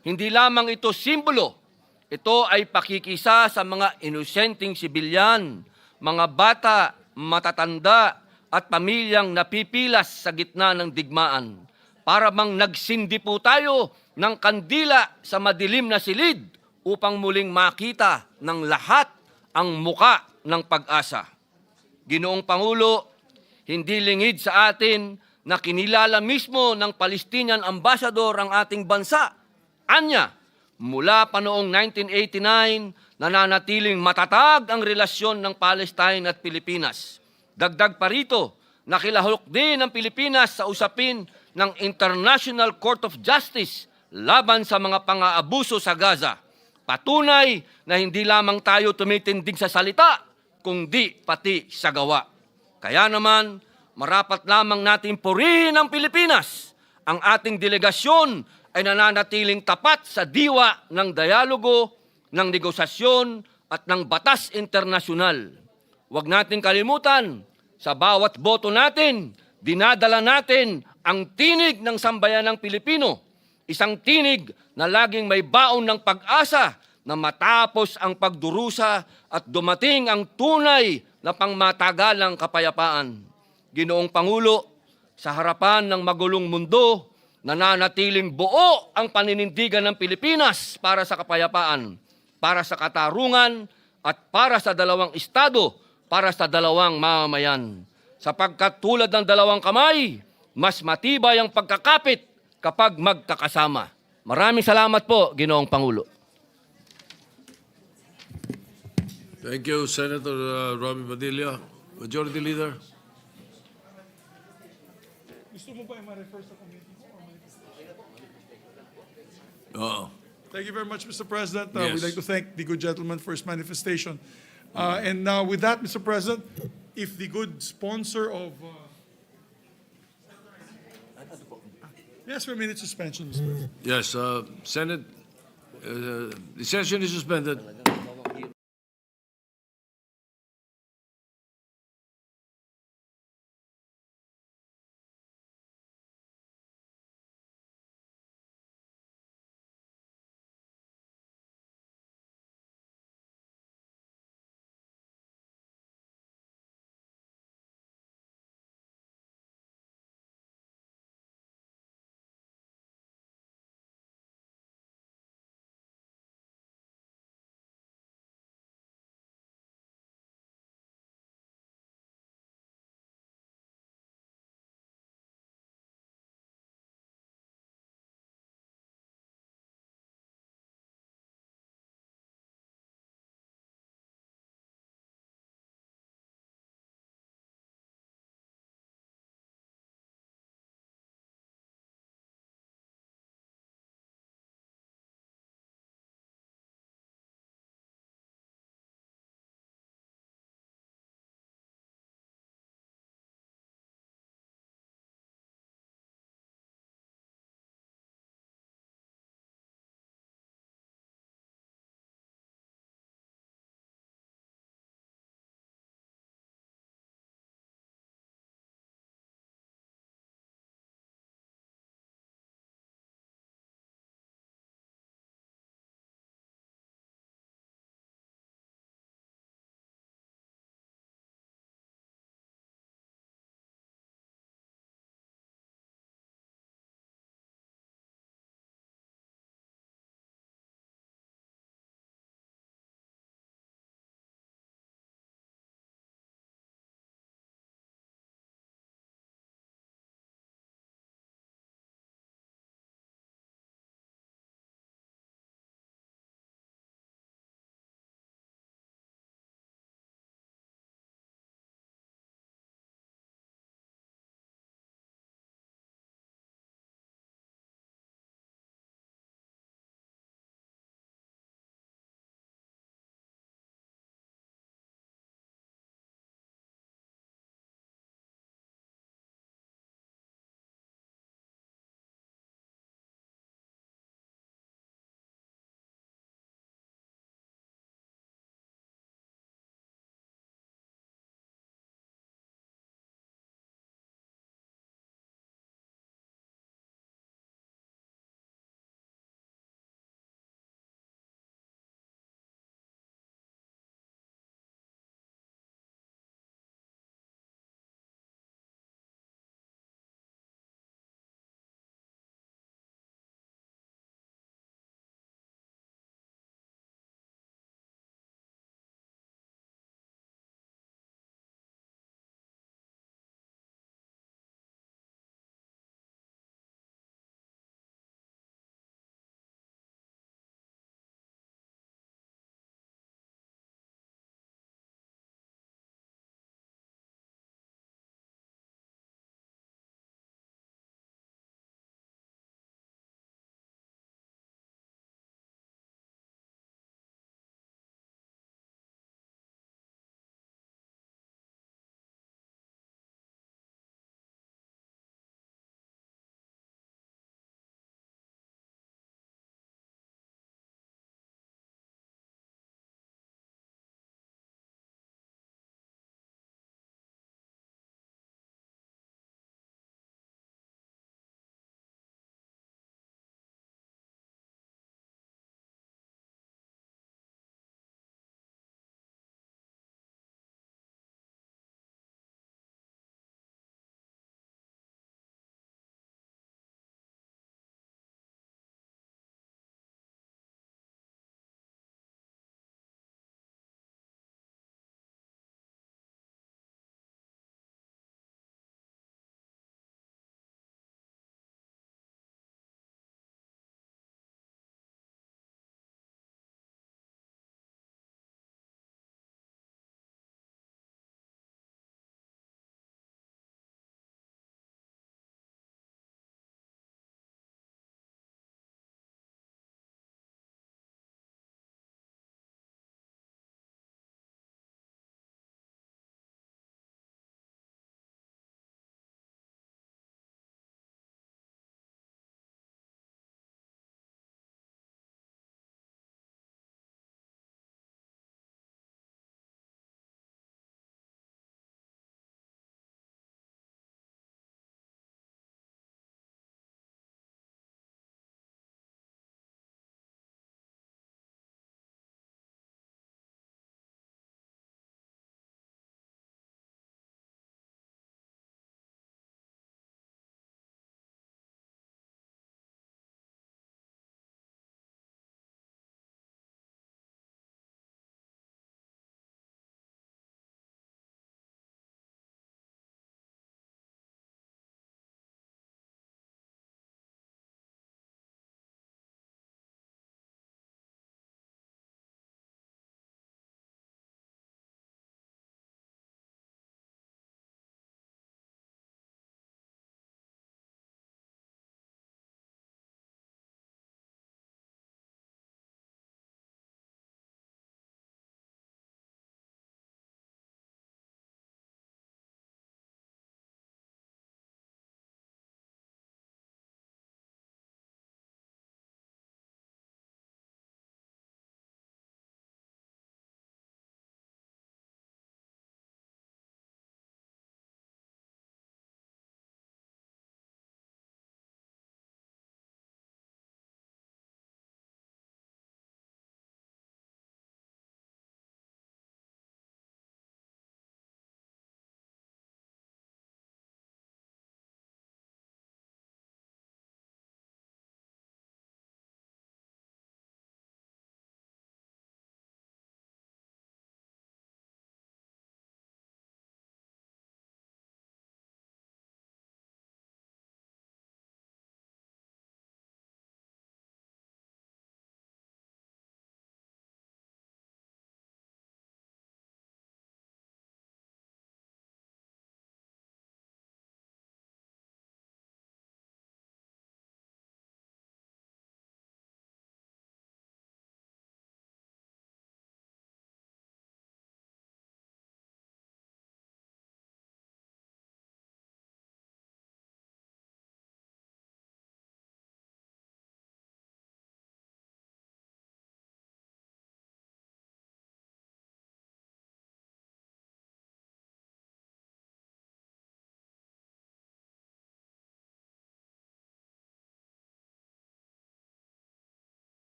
Hindi lamang ito simbolo, ito ay pakikisa sa mga inosenteng sibilyan, mga bata, matatanda, at pamilyang napipilas sa gitna ng digmaan. Para bang nagsindi po tayo ng kandila sa madilim na silid upang muling makita ng lahat ang muka ng pag-asa. Ginoong Pangulo, hindi lingid sa atin na kinilala mismo ng Palestinian ambassador ang ating bansa. Anya, mula pa noong 1989, nananatiling matatag ang relasyon ng Palestine at Pilipinas. Dagdag pa rito, nakilahok din ang Pilipinas sa usapin ng International Court of Justice laban sa mga pang-aabuso sa Gaza. Patunay na hindi lamang tayo tumitindig sa salita, kundi pati sa gawa. Kaya naman, marapat lamang natin purihin ang Pilipinas. Ang ating delegasyon ay nananatiling tapat sa diwa ng dialogo, ng negosasyon at ng batas internasyonal. Huwag natin kalimutan, sa bawat boto natin, dinadala natin ang tinig ng sambayanang Pilipino. Isang tinig na laging may baon ng pag-asa na matapos ang pagdurusa at dumating ang tunay na pangmatagalang kapayapaan. Ginoong Pangulo, sa harapan ng magulong mundo, nananatiling buo ang paninindigan ng Pilipinas para sa kapayapaan, para sa katarungan at para sa dalawang estado, para sa dalawang mamamayan. Sapagkat tulad ng dalawang kamay, mas matibay ang pagkakapit kapag magkakasama. Maraming salamat po, Ginoong Pangulo. Thank you, Senator Robby Padilla. Majority Leader. Gusto mo ba i-refer sa committee ko? Oo. Thank you very much, Mr. President. Yes. We'd like to thank the good gentleman for his manifestation. And now with that, Mr. President, if the good sponsor of... Yes, for a minute suspension, Mr. President. Yes, Senate, the session is suspended.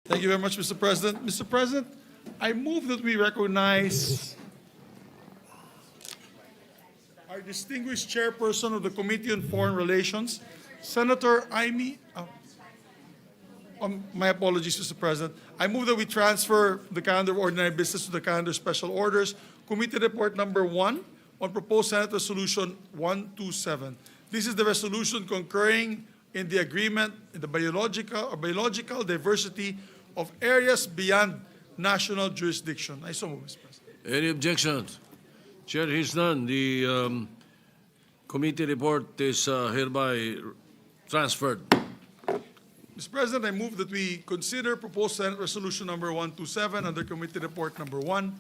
Thank you very much, Mr. President. Mr. President, I move that we recognize our distinguished chairperson of the Committee on Foreign Relations, Senator Amy. My apologies, Mr. President. I move that we transfer the calendar of ordinary business to the calendar of special orders. Committee Report Number 1 on proposed Senate Resolution 127. This is the resolution concurring in the agreement in the biological diversity of areas beyond national jurisdiction. I so move, Mr. President. Any objections? Chair hears none. The committee report is hereby transferred. Mr. President, I move that we consider proposed Senate Resolution Number 127 under Committee Report Number 1.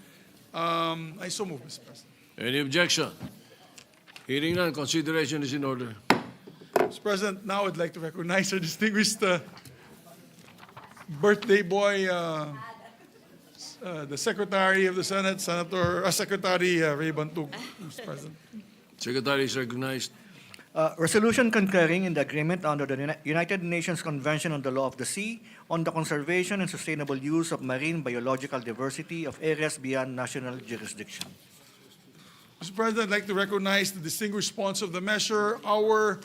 I so move, Mr. President. Any objection? Hearing none, consideration is in order. Mr. President, now I'd like to recognize our distinguished birthday boy, the Secretary of the Senate, Secretary Ray Bantug, Mr. President. Secretary is recognized. Resolution concurring in the agreement under the United Nations Convention on the Law of the Sea on the conservation and sustainable use of marine biological diversity of areas beyond national jurisdiction. Mr. President, I'd like to recognize the distinguished sponsor of the measure, our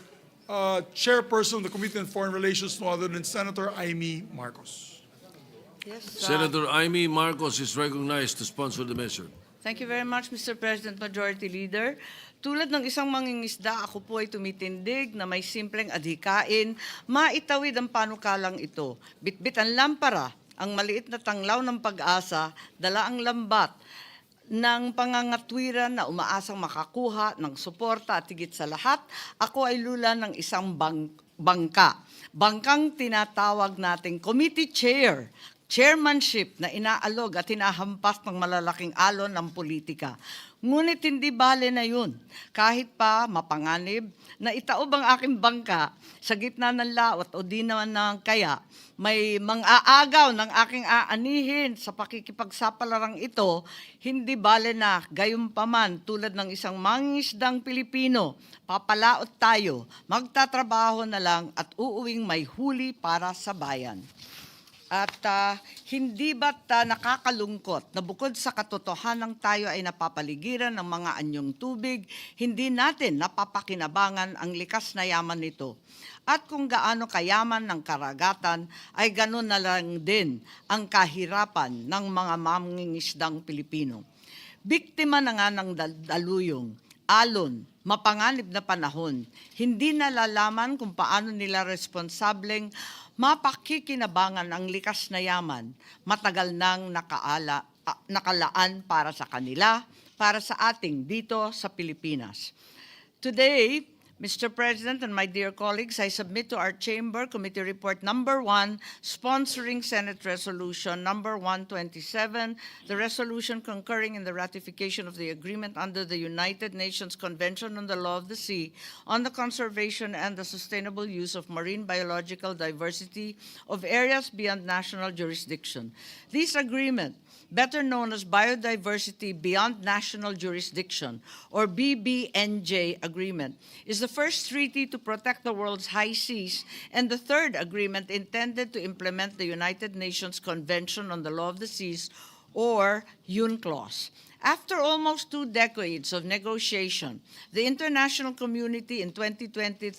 chairperson of the Committee on Foreign Relations, no other than Senator Amy Marcos. Yes, Senator Amy Marcos is recognized to sponsor the measure. thank you very much, Mr. President, Majority Leader. Tulad ng isang mangingisda, ako po ay tumitindig na may simpleng adhikain, maitawid ang panukalang ito. Bitbit ang lampara, ang maliit na tanglaw ng pag-asa, dala ang lambat ng pangangatwiran na umaasang makakuha ng suporta at higit sa lahat, ako ay lula ng isang bangka. Bangkang tinatawag nating committee chairmanship na inaalog at hinahampas ng malalaking alon ng politika. Ngunit hindi bale na yun. Kahit pa mapanganib na itaob ang aking bangka sa gitna ng laot o di naman ng kaya, may mang-aagaw ng aking aanihin sa pakikipagsapalarang ito, hindi bale na gayunpaman tulad ng isang mangingisdang Pilipino, papalaot tayo, magtatrabaho na lang at uuwing may huli para sa bayan. At hindi ba't nakakalungkot na bukod sa katotohanan tayo ay napapaligiran ng mga anyong tubig, hindi natin napapakinabangan ang likas na yaman nito. At kung gaano kayaman ng karagatan, ay gano'n na lang din ang kahirapan ng mga mangingisdang Pilipino. Biktima na nga ng daluyong, alon, mapanganib na panahon, hindi nalalaman kung paano nila responsableng mapakikinabangan ang likas na yaman, matagal nang nakalaan para sa kanila, para sa ating dito sa Pilipinas. Today, Mr. President and my dear colleagues, I submit to our chamber Committee Report Number 1, sponsoring Senate Resolution Number 127, the resolution concurring in the ratification of the agreement under the United Nations Convention on the Law of the Sea on the conservation and the sustainable use of marine biological diversity of areas beyond national jurisdiction. This agreement, better known as Biodiversity Beyond National Jurisdiction, or BBNJ Agreement, is the first treaty to protect the world's high seas and the third agreement intended to implement the United Nations Convention on the Law of the Seas, or UNCLOS. After almost 2 decades of negotiation, the international community in 2023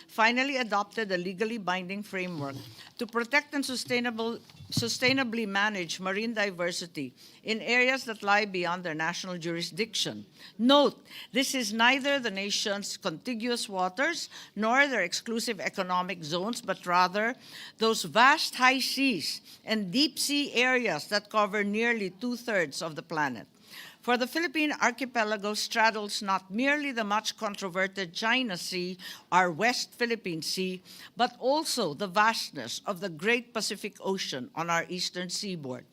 finally adopted a legally binding framework to protect and sustainably manage marine diversity in areas that lie beyond their national jurisdiction. Note, this is neither the nation's contiguous waters nor their exclusive economic zones, but rather those vast high seas and deep sea areas that cover nearly 2/3 of the planet. For the Philippine archipelago straddles not merely the much controverted China Sea, our West Philippine Sea, but also the vastness of the Great Pacific Ocean on our eastern seaboard.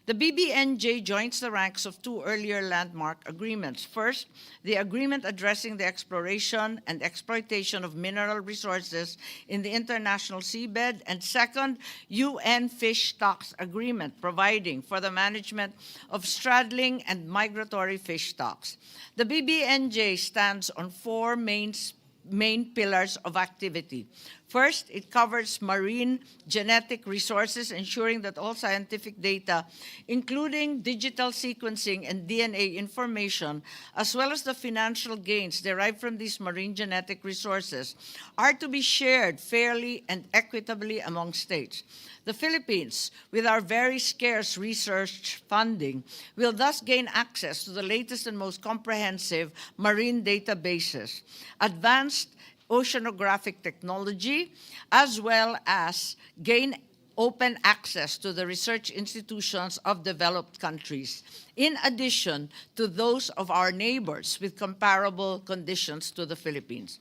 The BBNJ joins the ranks of 2 earlier landmark agreements. First, the agreement addressing the exploration and exploitation of mineral resources in the international seabed, and second, UN Fish Stocks Agreement, providing for the management of straddling and migratory fish stocks. The BBNJ stands on 4 main pillars of activity. First, it covers marine genetic resources, ensuring that all scientific data, including digital sequencing and DNA information, as well as the financial gains derived from these marine genetic resources, are to be shared fairly and equitably among states. The Philippines, with our very scarce research funding, will thus gain access to the latest and most comprehensive marine databases, advanced oceanographic technology, as well as gain open access to the research institutions of developed countries, in addition to those of our neighbors with comparable conditions to the Philippines.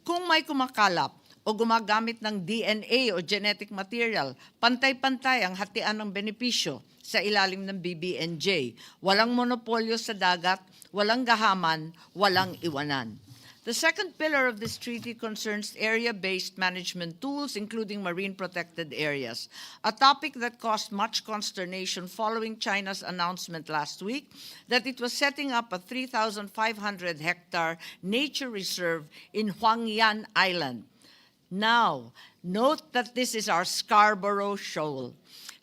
Kung may kumakalap o gumagamit ng DNA o genetic material, pantay-pantay ang hatian ng benepisyo sa ilalim ng BBNJ. Walang monopolyo sa dagat, walang gahaman, walang iwanan. The second pillar of this treaty concerns area-based management tools, including marine protected areas, a topic that caused much consternation following China's announcement last week that it was setting up a 3,500-hectare nature reserve in Huangyan Island. Now, note that this is our Scarborough Shoal.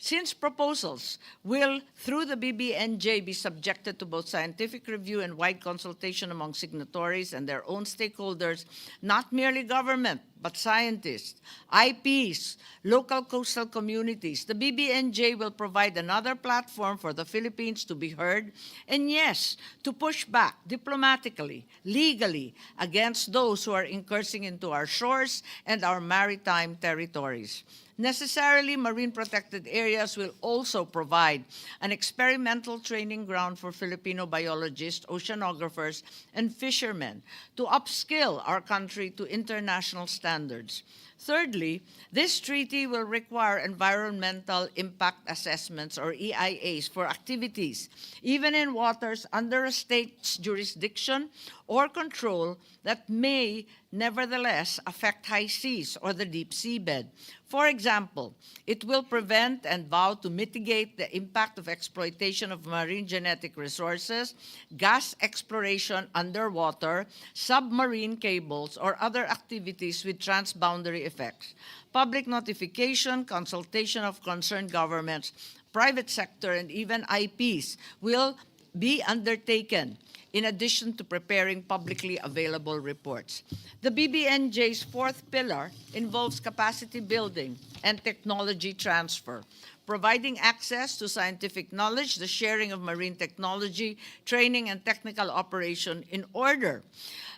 Since proposals will, through the BBNJ, be subjected to both scientific review and wide consultation among signatories and their own stakeholders, not merely government, but scientists, IPs, local coastal communities, the BBNJ will provide another platform for the Philippines to be heard, and yes, to push back diplomatically, legally, against those who are incursing into our shores and our maritime territories. Necessarily, marine protected areas will also provide an experimental training ground for Filipino biologists, oceanographers, and fishermen to upskill our country to international standards. Thirdly, this treaty will require environmental impact assessments, or EIAs, for activities, even in waters under a state's jurisdiction or control that may nevertheless affect high seas or the deep seabed. For example, it will prevent and vow to mitigate the impact of exploitation of marine genetic resources, gas exploration underwater, submarine cables, or other activities with transboundary effects. Public notification, consultation of concerned governments, private sector, and even IPs will be undertaken in addition to preparing publicly available reports. The BBNJ's fourth pillar involves capacity building and technology transfer, providing access to scientific knowledge, the sharing of marine technology, training, and technical operation in order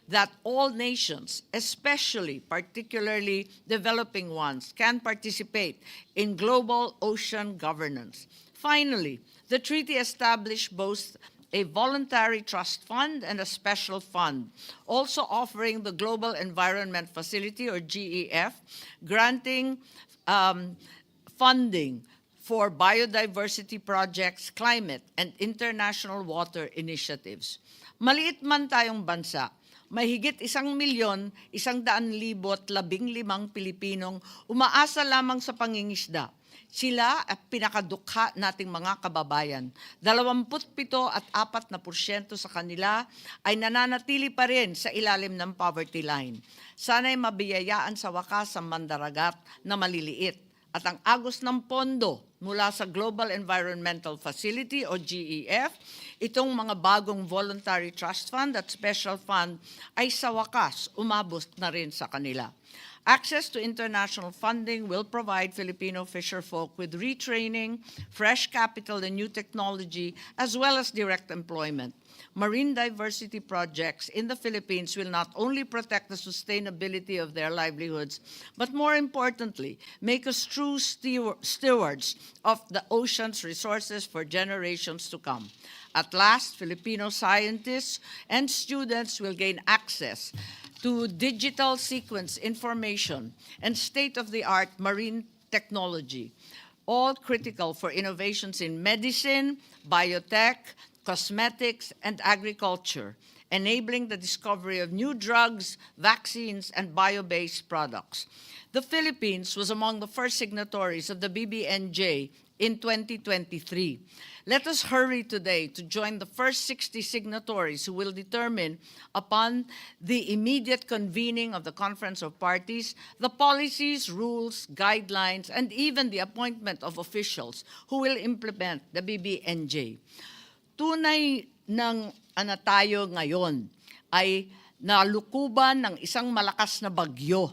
that all nations, particularly developing ones, can participate in global ocean governance. Finally, the treaty established both a voluntary trust fund and a special fund, also offering the Global Environment Facility, or GEF, granting funding for biodiversity projects, climate, and international water initiatives. Maliit man tayong bansa, may higit 1,115,015 Pilipinong umaasa lamang sa pangingisda. Sila at pinakadukha nating mga kababayan. 27.4% sa kanila ay nananatili pa rin sa ilalim ng poverty line. Sana'y mabiyayaan sa wakas ang mandaragat na maliliit. At ang agos ng pondo mula sa Global Environmental Facility o GEF, itong mga bagong voluntary trust fund at special fund ay sa wakas umabot na rin sa kanila. Access to international funding will provide Filipino fisherfolk with retraining, fresh capital, and new technology, as well as direct employment. Marine diversity projects in the Philippines will not only protect the sustainability of their livelihoods, but more importantly, make us true stewards of the ocean's resources for generations to come. At last, Filipino scientists and students will gain access to digital sequence information and state-of-the-art marine technology, all critical for innovations in medicine, biotech, cosmetics, and agriculture, enabling the discovery of new drugs, vaccines, and bio-based products. The Philippines was among the first signatories of the BBNJ in 2023. Let us hurry today to join the first 60 signatories who will determine, upon the immediate convening of the Conference of Parties, the policies, rules, guidelines, and even the appointment of officials who will implement the BBNJ. Tunay ng tayo ngayon ay nalukuban ng isang malakas na bagyo.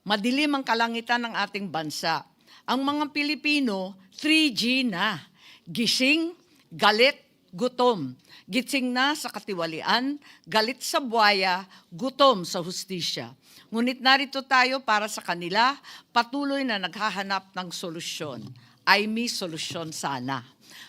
Madilim ang kalangitan ng ating bansa. Ang mga Pilipino, 3G na. Gising, galit, gutom. Gising na sa katiwalian, galit sa buwaya, gutom sa hustisya. Ngunit narito tayo para sa kanila, patuloy na naghahanap ng solusyon. Ay may solusyon sana.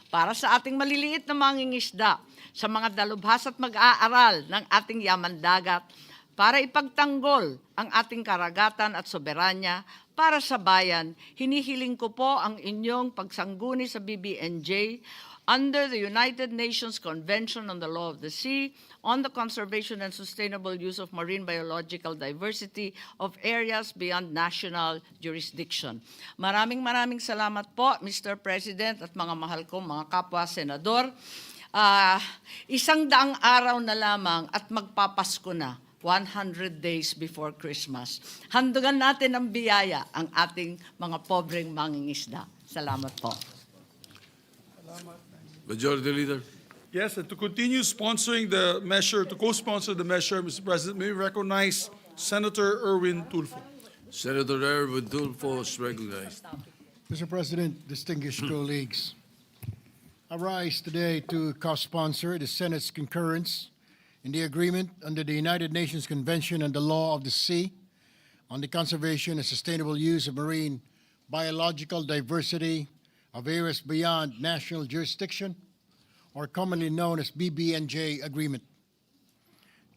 Para sa ating maliliit na mangingisda, sa mga dalubhas at mag-aaral ng ating yaman dagat, para ipagtanggol ang ating karagatan at soberanya, para sa bayan, hinihiling ko po ang inyong pagsangguni sa BBNJ under the United Nations Convention on the Law of the Sea, on the conservation and sustainable use of marine biological diversity of areas beyond national jurisdiction. Maraming salamat po, Mr. President at mga mahal kong mga kapwa senador. 100 araw na lamang at magpapasko na. 100 days before Christmas. Handugan natin ang biyaya ang ating mga pobreng mangingisda. Salamat po. Majority Leader. Yes, and to continue sponsoring the measure, to co-sponsor the measure, Mr. President, may we recognize Senator Erwin Tulfo. Senator Erwin Tulfo is recognized. Mr. President, distinguished colleagues, I rise today to co-sponsor the Senate's concurrence in the agreement under the United Nations Convention on the Law of the Sea on the conservation and sustainable use of marine biological diversity of areas beyond national jurisdiction, or commonly known as BBNJ agreement.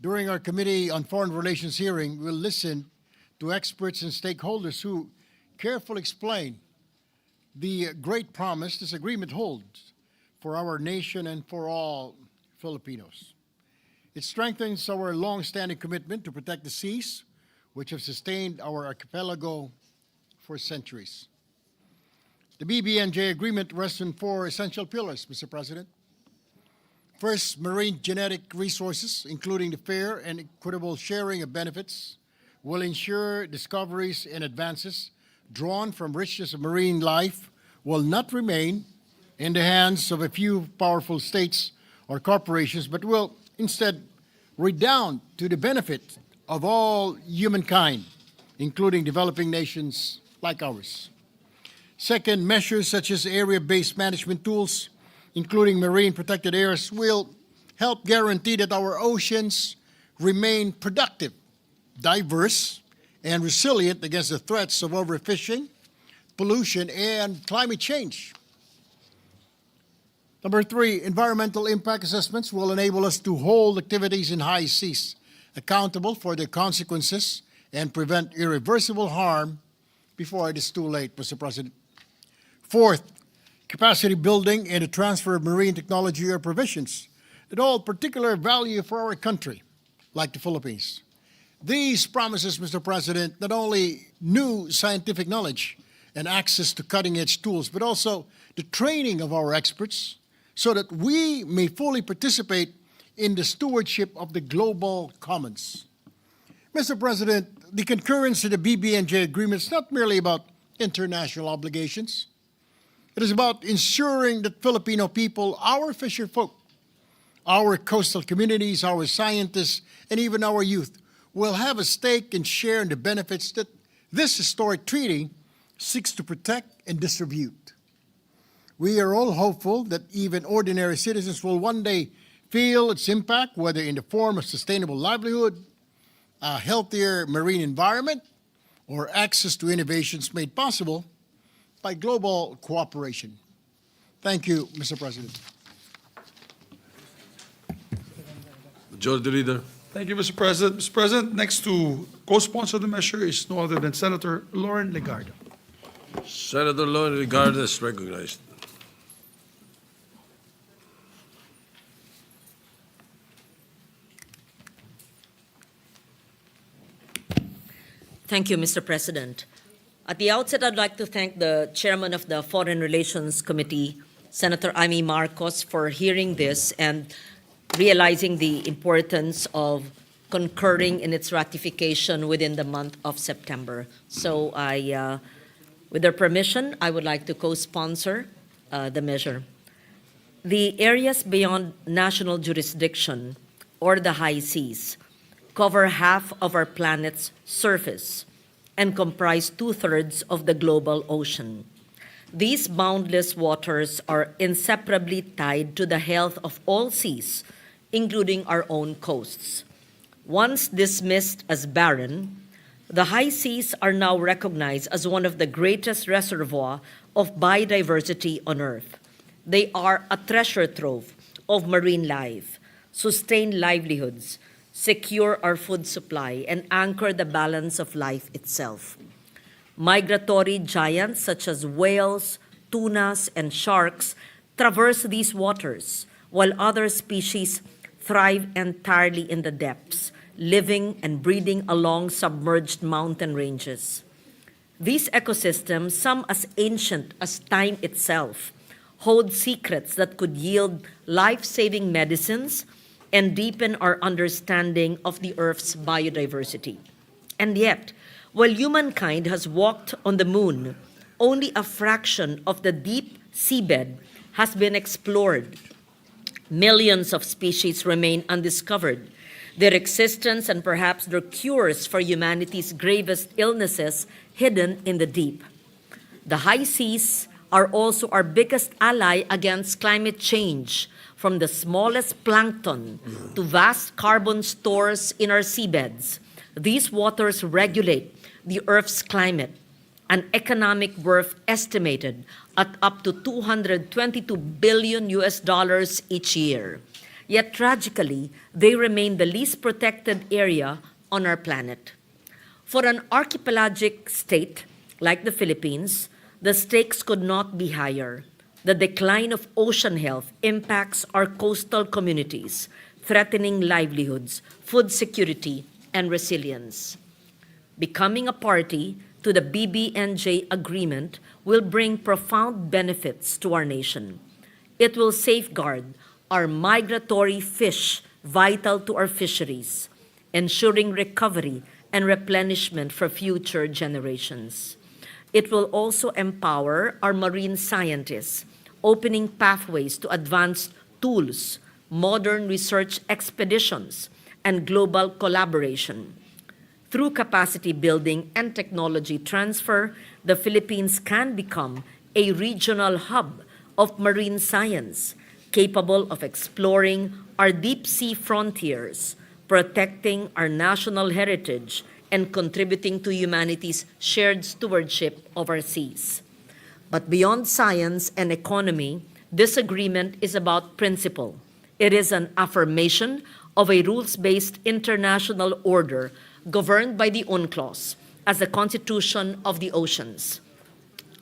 During our Committee on Foreign Relations hearing, we'll listen to experts and stakeholders who carefully explain the great promise this agreement holds for our nation and for all Filipinos. It strengthens our long-standing commitment to protect the seas, which have sustained our archipelago for centuries. The BBNJ agreement rests on 4 essential pillars, Mr. President. First, marine genetic resources, including the fair and equitable sharing of benefits, will ensure discoveries and advances drawn from richness of marine life will not remain in the hands of a few powerful states or corporations, but will instead redound to the benefit of all humankind, including developing nations like ours. Second, measures such as area-based management tools, including marine protected areas, will help guarantee that our oceans remain productive, diverse, and resilient against the threats of overfishing, pollution, and climate change. Number 3, environmental impact assessments will enable us to hold activities in high seas accountable for their consequences and prevent irreversible harm before it is too late, Mr. President. Fourth, capacity building and the transfer of marine technology are provisions that hold particular value for our country, like the Philippines. These promises, Mr. President, not only new scientific knowledge and access to cutting-edge tools, but also the training of our experts, so that we may fully participate in the stewardship of the global commons. Mr. President, the concurrence in the BBNJ agreement is not merely about international obligations. It is about ensuring that Filipino people, our fisher folk, our coastal communities, our scientists, and even our youth will have a stake and share in the benefits that this historic treaty seeks to protect and distribute. We are all hopeful that even ordinary citizens will one day feel its impact, whether in the form of sustainable livelihood, a healthier marine environment, or access to innovations made possible by global cooperation. Thank you, Mr. President. Majority Leader. Thank you, Mr. President. Mr. President, next to co-sponsor the measure is no other than Senator Lauren Legarda. Senator Lauren Legarda is recognized. Thank you, Mr. President. At the outset, I'd like to thank the chairman of the Foreign Relations Committee, Senator Amy Marcos, for hearing this and realizing the importance of concurring in its ratification within the month of September. So with their permission, I would like to co-sponsor the measure. The areas beyond national jurisdiction, or the high seas, cover half of our planet's surface and comprise 2/3 of the global ocean. These boundless waters are inseparably tied to the health of all seas, including our own coasts. Once dismissed as barren, the high seas are now recognized as one of the greatest reservoirs of biodiversity on Earth. They are a treasure trove of marine life, sustain livelihoods, secure our food supply, and anchor the balance of life itself. Migratory giants such as whales, tunas, and sharks traverse these waters, while other species thrive entirely in the depths, living and breeding along submerged mountain ranges. These ecosystems, some as ancient as time itself, hold secrets that could yield life-saving medicines and deepen our understanding of the Earth's biodiversity. And yet, while humankind has walked on the moon, only a fraction of the deep seabed has been explored. Millions of species remain undiscovered. Their existence and perhaps their cures for humanity's gravest illnesses hidden in the deep. The high seas are also our biggest ally against climate change, from the smallest plankton to vast carbon stores in our seabeds. These waters regulate the Earth's climate, an economic worth estimated at up to $222 billion each year. Yet tragically, they remain the least protected area on our planet. For an archipelagic state like the Philippines, the stakes could not be higher. The decline of ocean health impacts our coastal communities, threatening livelihoods, food security, and resilience. Becoming a party to the BBNJ agreement will bring profound benefits to our nation. It will safeguard our migratory fish vital to our fisheries, ensuring recovery and replenishment for future generations. It will also empower our marine scientists, opening pathways to advanced tools, modern research expeditions, and global collaboration. Through capacity building and technology transfer, the Philippines can become a regional hub of marine science, capable of exploring our deep sea frontiers, protecting our national heritage, and contributing to humanity's shared stewardship of our seas. But beyond science and economy, this agreement is about principle. It is an affirmation of a rules-based international order governed by the UNCLOS as the Constitution of the Oceans.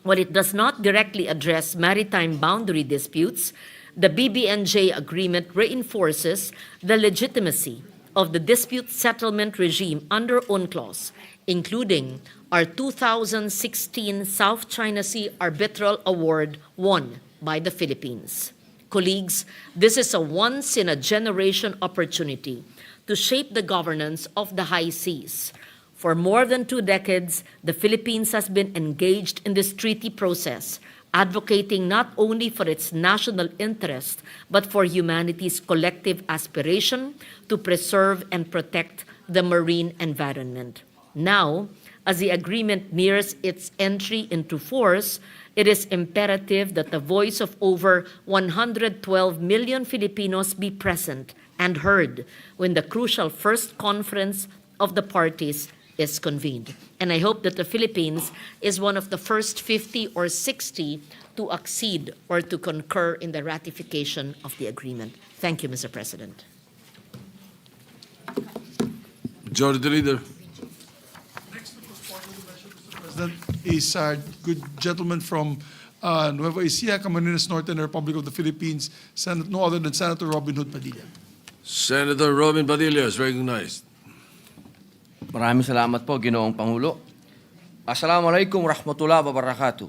While it does not directly address maritime boundary disputes, the BBNJ agreement reinforces the legitimacy of the dispute settlement regime under UNCLOS, including our 2016 South China Sea Arbitral Award won by the Philippines. Colleagues, this is a once-in-a-generation opportunity to shape the governance of the high seas. For more than 2 decades, the Philippines has been engaged in this treaty process, advocating not only for its national interest, but for humanity's collective aspiration to preserve and protect the marine environment. Now, as the agreement nears its entry into force, it is imperative that the voice of over 112 million Filipinos be present and heard when the crucial first conference of the parties is convened. And I hope that the Philippines is one of the first 50 or 60 to accede or to concur in the ratification of the agreement. Thank you, Mr. President. Majority Leader. President, is our good gentleman from Nueva Ecija, Camarines Norte, and the Republic of the Philippines, no other than Senator Robin Hood Padilla. Senator Robin Padilla is recognized. Maraming salamat po, Ginoong Pangulo. Assalamualaikum warahmatullahi wabarakatuh.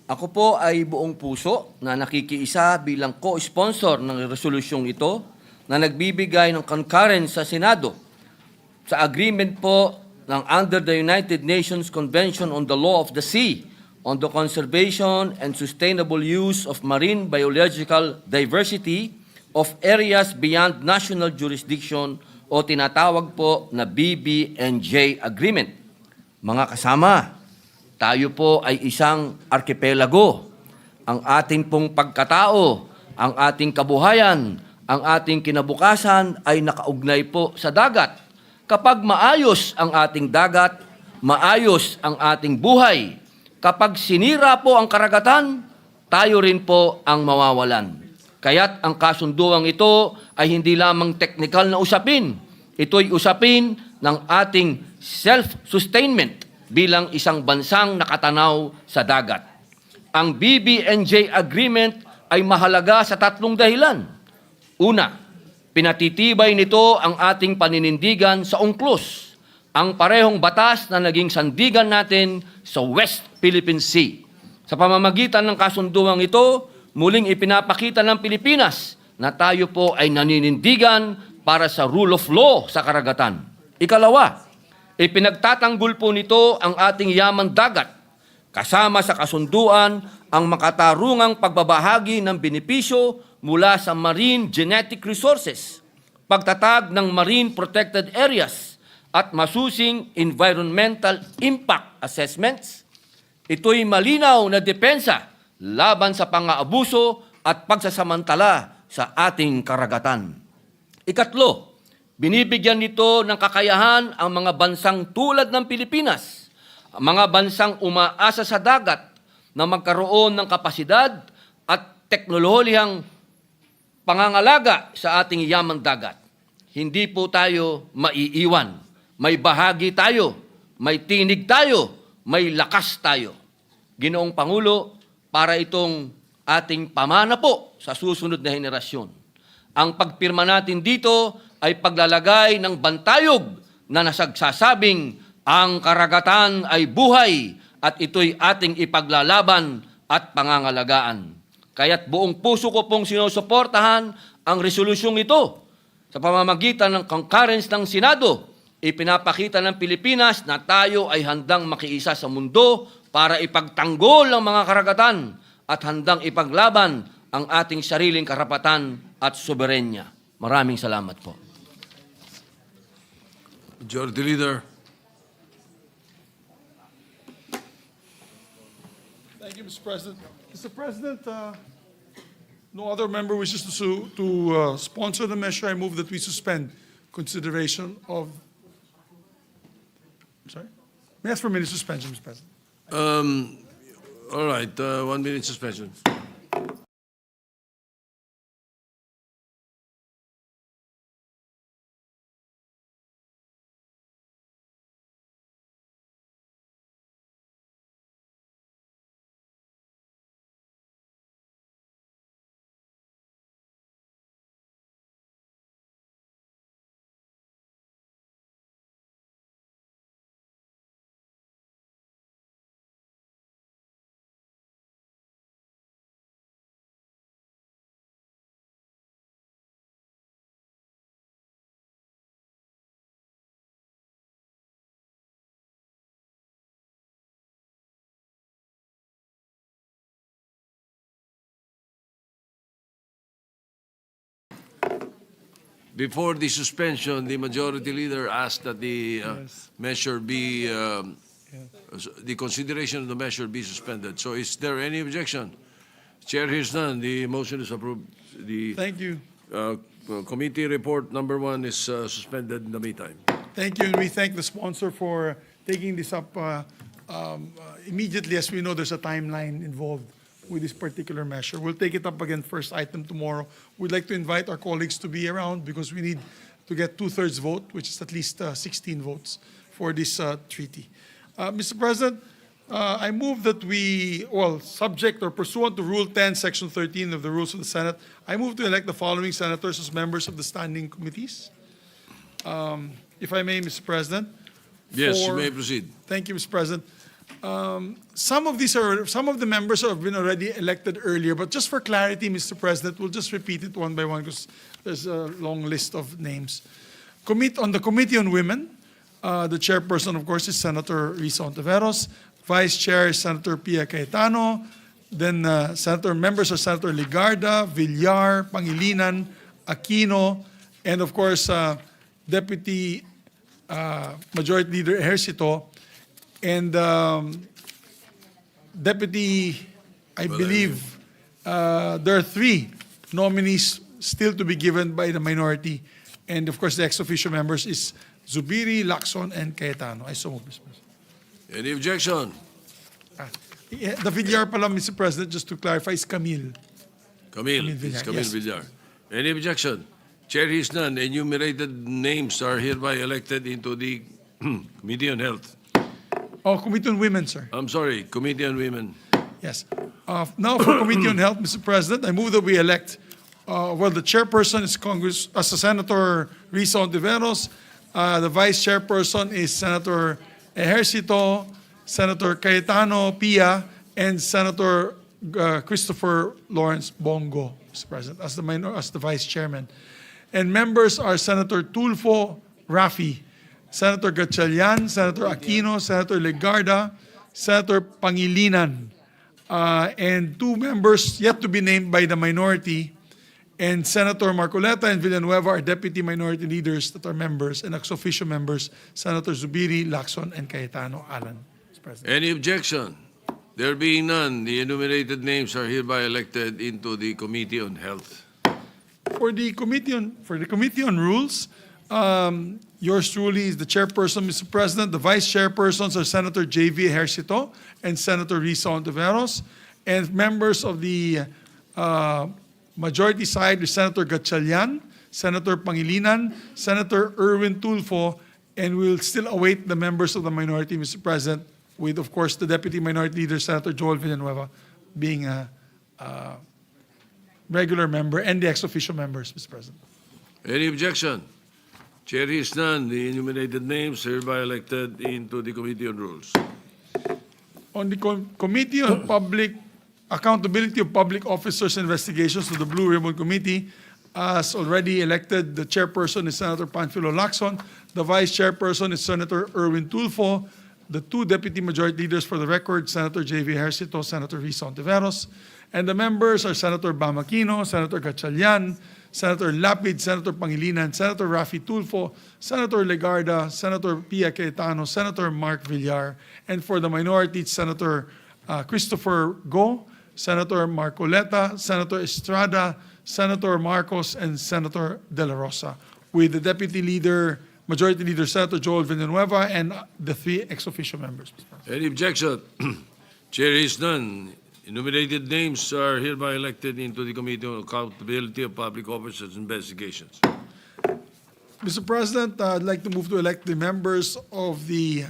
Ako po ay buong puso na nakikiisa bilang co-sponsor ng resolusyong ito na nagbibigay ng concurrence sa Senado sa agreement po ng under the United Nations Convention on the Law of the Sea on the conservation and sustainable use of marine biological diversity of areas beyond national jurisdiction o tinatawag po na BBNJ Agreement. Mga kasama, tayo po ay isang arkipelago. Ang ating pong pagkatao, ang ating kabuhayan, ang ating kinabukasan ay nakaugnay po sa dagat. Kapag maayos ang ating dagat, maayos ang ating buhay. Kapag sinira po ang karagatan, tayo rin po ang mawawalan. Kaya't ang kasunduang ito ay hindi lamang technical na usapin. Ito'y usapin ng ating self-sustainment bilang isang bansang nakatanaw sa dagat. Ang BBNJ Agreement ay mahalaga sa tatlong dahilan. Una, pinatitibay nito ang ating paninindigan sa UNCLOS, ang parehong batas na naging sandigan natin sa West Philippine Sea. Sa pamamagitan ng kasunduang ito, muling ipinapakita ng Pilipinas na tayo po ay naninindigan para sa rule of law sa karagatan. Ikalawa, ipinagtatanggol po nito ang ating yamang dagat, kasama sa kasunduan ang makatarungang pagbabahagi ng benepisyo mula sa marine genetic resources, pagtatag ng marine protected areas, at masusing environmental impact assessments. Ito'y malinaw na depensa laban sa pang-aabuso at pagsasamantala sa ating karagatan. Ikatlo, binibigyan nito ng kakayahan ang mga bansang tulad ng Pilipinas, ang mga bansang umaasa sa dagat na magkaroon ng kapasidad at teknolohiyang pangangalaga sa ating yamang dagat. Hindi po tayo maiiwan. May bahagi tayo, may tinig tayo, may lakas tayo. Ginoong Pangulo, para itong ating pamana po sa susunod na henerasyon. Ang pagpirma natin dito ay paglalagay ng bantayog na nasagsasabing ang karagatan ay buhay at ito'y ating ipaglalaban at pangangalagaan. Kaya't buong puso ko pong sinusuportahan ang resolusyong ito. Sa pamamagitan ng concurrence ng Senado, ipinapakita ng Pilipinas na tayo ay handang makiisa sa mundo para ipagtanggol ang mga karagatan at handang ipaglaban ang ating sariling karapatan at soberenya. Maraming salamat po. Majority Leader. Thank you, Mr. President. Mr. President, no other member wishes to sponsor the measure. I move that we suspend consideration of. Sorry? May I ask for a minute suspension, Mr. President? All right, 1 minute suspension. Before the suspension, the majority leader asked that the measure be, the consideration of the measure be suspended. So is there any objection? Chair hears none. The motion is approved. The Thank you. committee report number 1 is suspended in the meantime. Thank you, and we thank the sponsor for taking this up immediately, as we know there's a timeline involved with this particular measure. We'll take it up again first item tomorrow. We'd like to invite our colleagues to be around because we need to get 2/3 vote, which is at least 16 votes for this treaty. Mr. President, I move that we, well, subject or pursuant to Rule 10, Section 13 of the Rules of the Senate, I move to elect the following senators as members of the standing committees. If I may, Mr. President, Yes, you for- may proceed. Thank you, Mr. President. Some of the members have been already elected earlier, but just for clarity, Mr. President, we'll just repeat it one by one because there's a long list of names. On the Committee on Women, the chairperson, of course, is Senator Risa Ontiveros. Vice Chair is Senator Pia Cayetano. Then members are Senator Ligarda, Villar, Pangilinan, Aquino, and of course, Deputy Majority Leader Ejercito, and Deputy, I believe, there are 3 nominees still to be given by the minority. And of course, the ex-officio members is Zubiri, Lacson, and Cayetano. I so move, Mr. President. Any objection? The Villar pala, Mr. President, just to clarify, is Camille. Camille, Villar, it's Camille yes. Villar. Any objection? Chair hears none. Enumerated names are hereby elected into the Committee on Health. Oh, Committee on Women, sir. I'm sorry, Committee on Women. Yes. Now for Committee on Health, Mr. President, I move that we elect, the chairperson is Senator Risa Ontiveros. The vice chairperson is Senator Ejercito, Senator Cayetano Pia, and Senator Christopher Lawrence Bongo, Mr. President, as the vice chairman. And members are Senator Tulfo Rafi, Senator Gatchalian, Senator Aquino, Senator Legarda, Senator Pangilinan, and 2 members yet to be named by the minority, and Senator Marcoleta and Villanueva are deputy minority leaders that are members, and ex-officio members, Senator Zubiri, Lacson, and Cayetano Alan. Mr. President. Any objection? There being none, the enumerated names are hereby elected into the Committee on Health. For the Committee on Rules, yours truly is the chairperson, Mr. President. The vice chairpersons are Senator J.V. Ejercito and Senator Risa Ontiveros. And members of the majority side is Senator Gatchalian, Senator Pangilinan, Senator Erwin Tulfo, and we'll still await the members of the minority, Mr. President, with, of course, the Deputy Minority Leader, Senator Joel Villanueva, being a regular member, and the ex-officio members, Mr. President. Any objection? Chair hears none. The enumerated names are hereby elected into the Committee on Rules. On the Committee on Accountability of Public Officers Investigations to the Blue Ribbon Committee, as already elected, the chairperson is Senator Panfilo Lacson. The vice chairperson is Senator Erwin Tulfo. The 2 deputy majority leaders for the record, Senator J.V. Ejercito, Senator Risa Ontiveros. And the members are Senator Bam Aquino, Senator Gatchalian, Senator Lapid, Senator Pangilinan, Senator Rafi Tulfo, Senator Legarda, Senator Pia Cayetano, Senator Mark Villar, and for the minority, Senator Christopher Go, Senator Marcoleta, Senator Estrada, Senator Marcos, and Senator De La Rosa, with the Deputy Leader, Majority Leader Senator Joel Villanueva, and the 3 ex-officio members. Any objection? Chair hears none. Enumerated names are hereby elected into the Committee on Accountability of Public Officers Investigations. Mr. President, I'd like to move to elect the members of the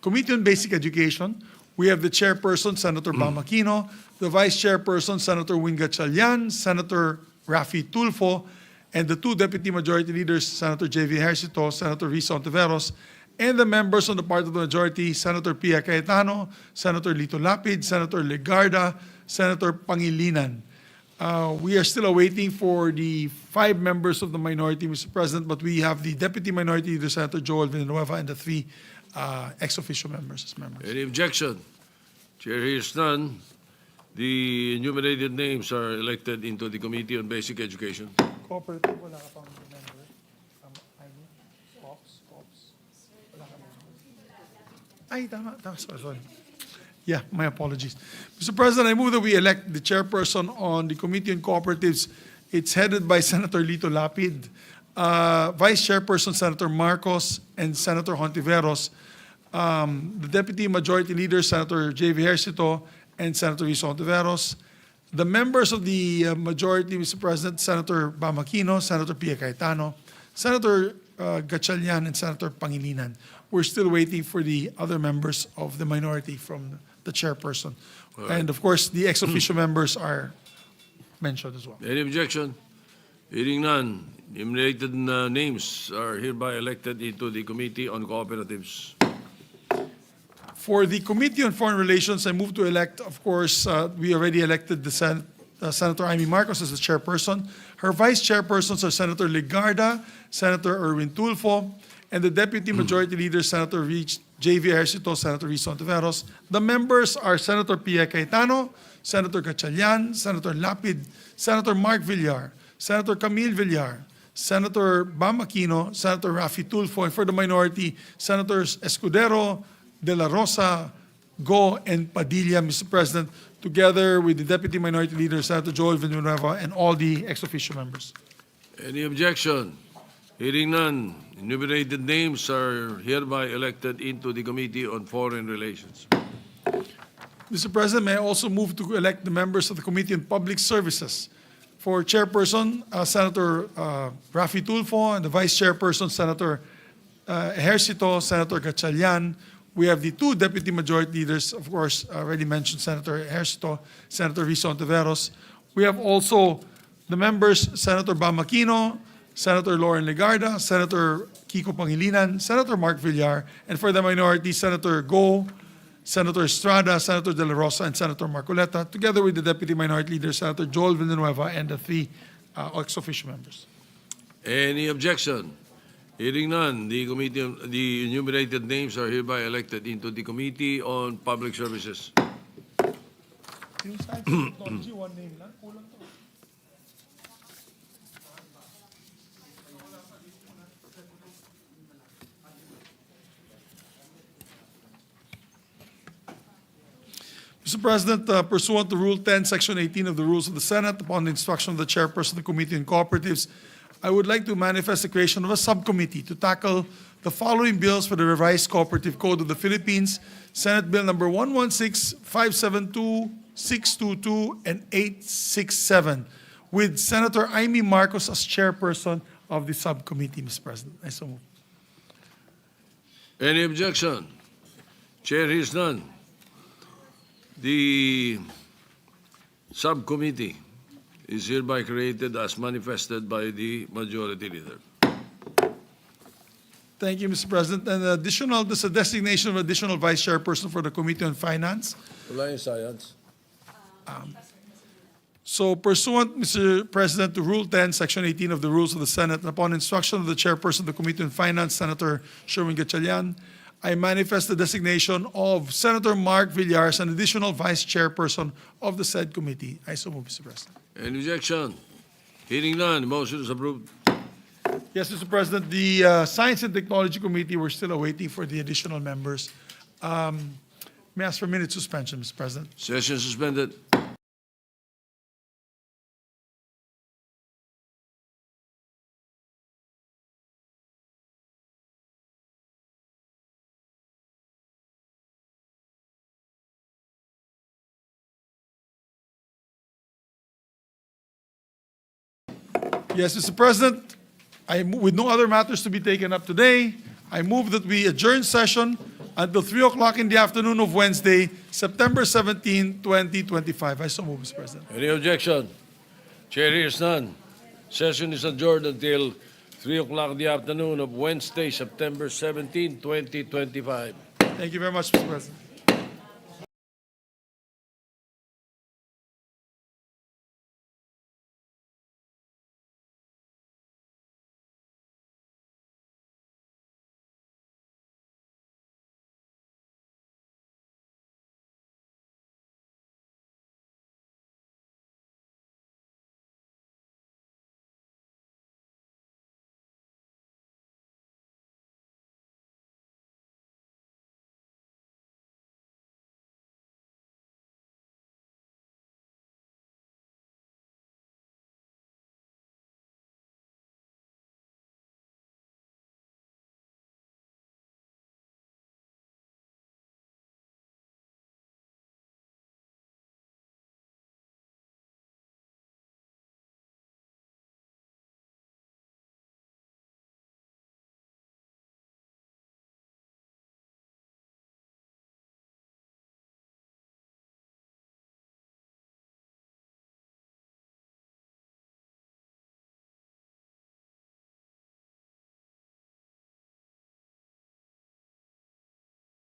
Committee on Basic Education. We have the chairperson, Senator Bam Aquino, the vice chairperson, Senator Win Gatchalian, Senator Rafi Tulfo, and the 2 deputy majority leaders, Senator J.V. Ejercito, Senator Risa Ontiveros, and the members on the part of the majority, Senator Pia Cayetano, Senator Lito Lapid, Senator Legarda, Senator Pangilinan. We are still awaiting for the 5 members of the minority, Mr. President, but we have the Deputy Minority Leader, Senator Joel Villanueva, and the 3 ex-officio members as members. Any objection? Chair hears none. The enumerated names are elected into the Committee on Basic Education. Cooperative, wala ka pang member. Ops. Wala ka member. Ay, tama. Sorry. Yeah, my apologies. Mr. President, I move that we elect the chairperson on the Committee on Cooperatives. It's headed by Senator Lito Lapid, Vice Chairperson Senator Marcos, and Senator Hontiveros. The Deputy Majority Leader, Senator J.V. Ejercito, and Senator Risa Ontiveros. The members of the majority, Mr. President, Senator Bam Aquino, Senator Pia Cayetano, Senator Gatchalian, and Senator Pangilinan. We're still waiting for the other members of the minority from the chairperson. And of course, the ex-officio members are mentioned as well. Any objection? Hearing none, enumerated names are hereby elected into the Committee on Cooperatives. For the Committee on Foreign Relations, I move to elect, of course, we already elected the Senator Amy Marcos as the chairperson. Her vice chairpersons are Senator Legarda, Senator Erwin Tulfo, and the Deputy Majority Leader, Senator J.V. Ejercito, Senator Risa Ontiveros. The members are Senator Pia Cayetano, Senator Gatchalian, Senator Lapid, Senator Mark Villar, Senator Camille Villar, Senator Bam Aquino, Senator Rafi Tulfo, and for the minority, Senators Escudero, De La Rosa, Go, and Padilla, Mr. President, together with the Deputy Minority Leader, Senator Joel Villanueva, and all the ex-officio members. Any objection? Hearing none, enumerated names are hereby elected into the Committee on Foreign Relations. Mr. President, may I also move to elect the members of the Committee on Public Services. For chairperson, Senator Rafi Tulfo, and the vice chairperson, Senator Ejercito, Senator Gatchalian. We have the two deputy majority leaders, of course, already mentioned, Senator Ejercito, Senator Risa Ontiveros. We have also the members, Senator Bam Aquino, Senator Lauren Legarda, Senator Kiko Pangilinan, Senator Mark Villar, and for the minority, Senator Go, Senator Estrada, Senator De La Rosa, and Senator Marcoleta, together with the Deputy Minority Leader, Senator Joel Villanueva, and the three ex-officio members. Any objection? Hearing none, the enumerated names are hereby elected into the Committee on Public Services. Mr. President, pursuant to Rule 10, Section 18 of the Rules of the Senate, upon the instruction of the chairperson of the Committee on Cooperatives, I would like to manifest the creation of a subcommittee to tackle the following bills for the revised Cooperative Code of the Philippines: Senate Bill number 116, 572, 622, and 867, with Senator Amy Marcos as chairperson of the subcommittee, Mr. President. I so move. Any objection? Chair hears none. The subcommittee is hereby created as manifested by the majority leader. Thank you, Mr. President. And there's a designation of additional vice chairperson for the Committee on Finance. Wala yung science. So pursuant, Mr. President, to Rule 10, Section 18 of the Rules of the Senate, and upon instruction of the chairperson of the Committee on Finance, Senator Sherwin Gatchalian, I manifest the designation of Senator Mark Villar as an additional vice chairperson of the said committee. I so move, Mr. President. Any objection? Hearing none, the motion is approved. Yes, Mr. President, the Science and Technology Committee, we're still awaiting for the additional members. May I ask for a minute suspension, Mr. President? Session suspended. Yes, Mr. President, with no other matters to be taken up today, I move that we adjourn session until 3 o'clock in the afternoon of Wednesday, September 17, 2025. I so move, Mr. President. Any objection? Chair hears none. Session is adjourned until 3 o'clock in the afternoon of Wednesday, September 17, 2025. Thank you very much, Mr. President.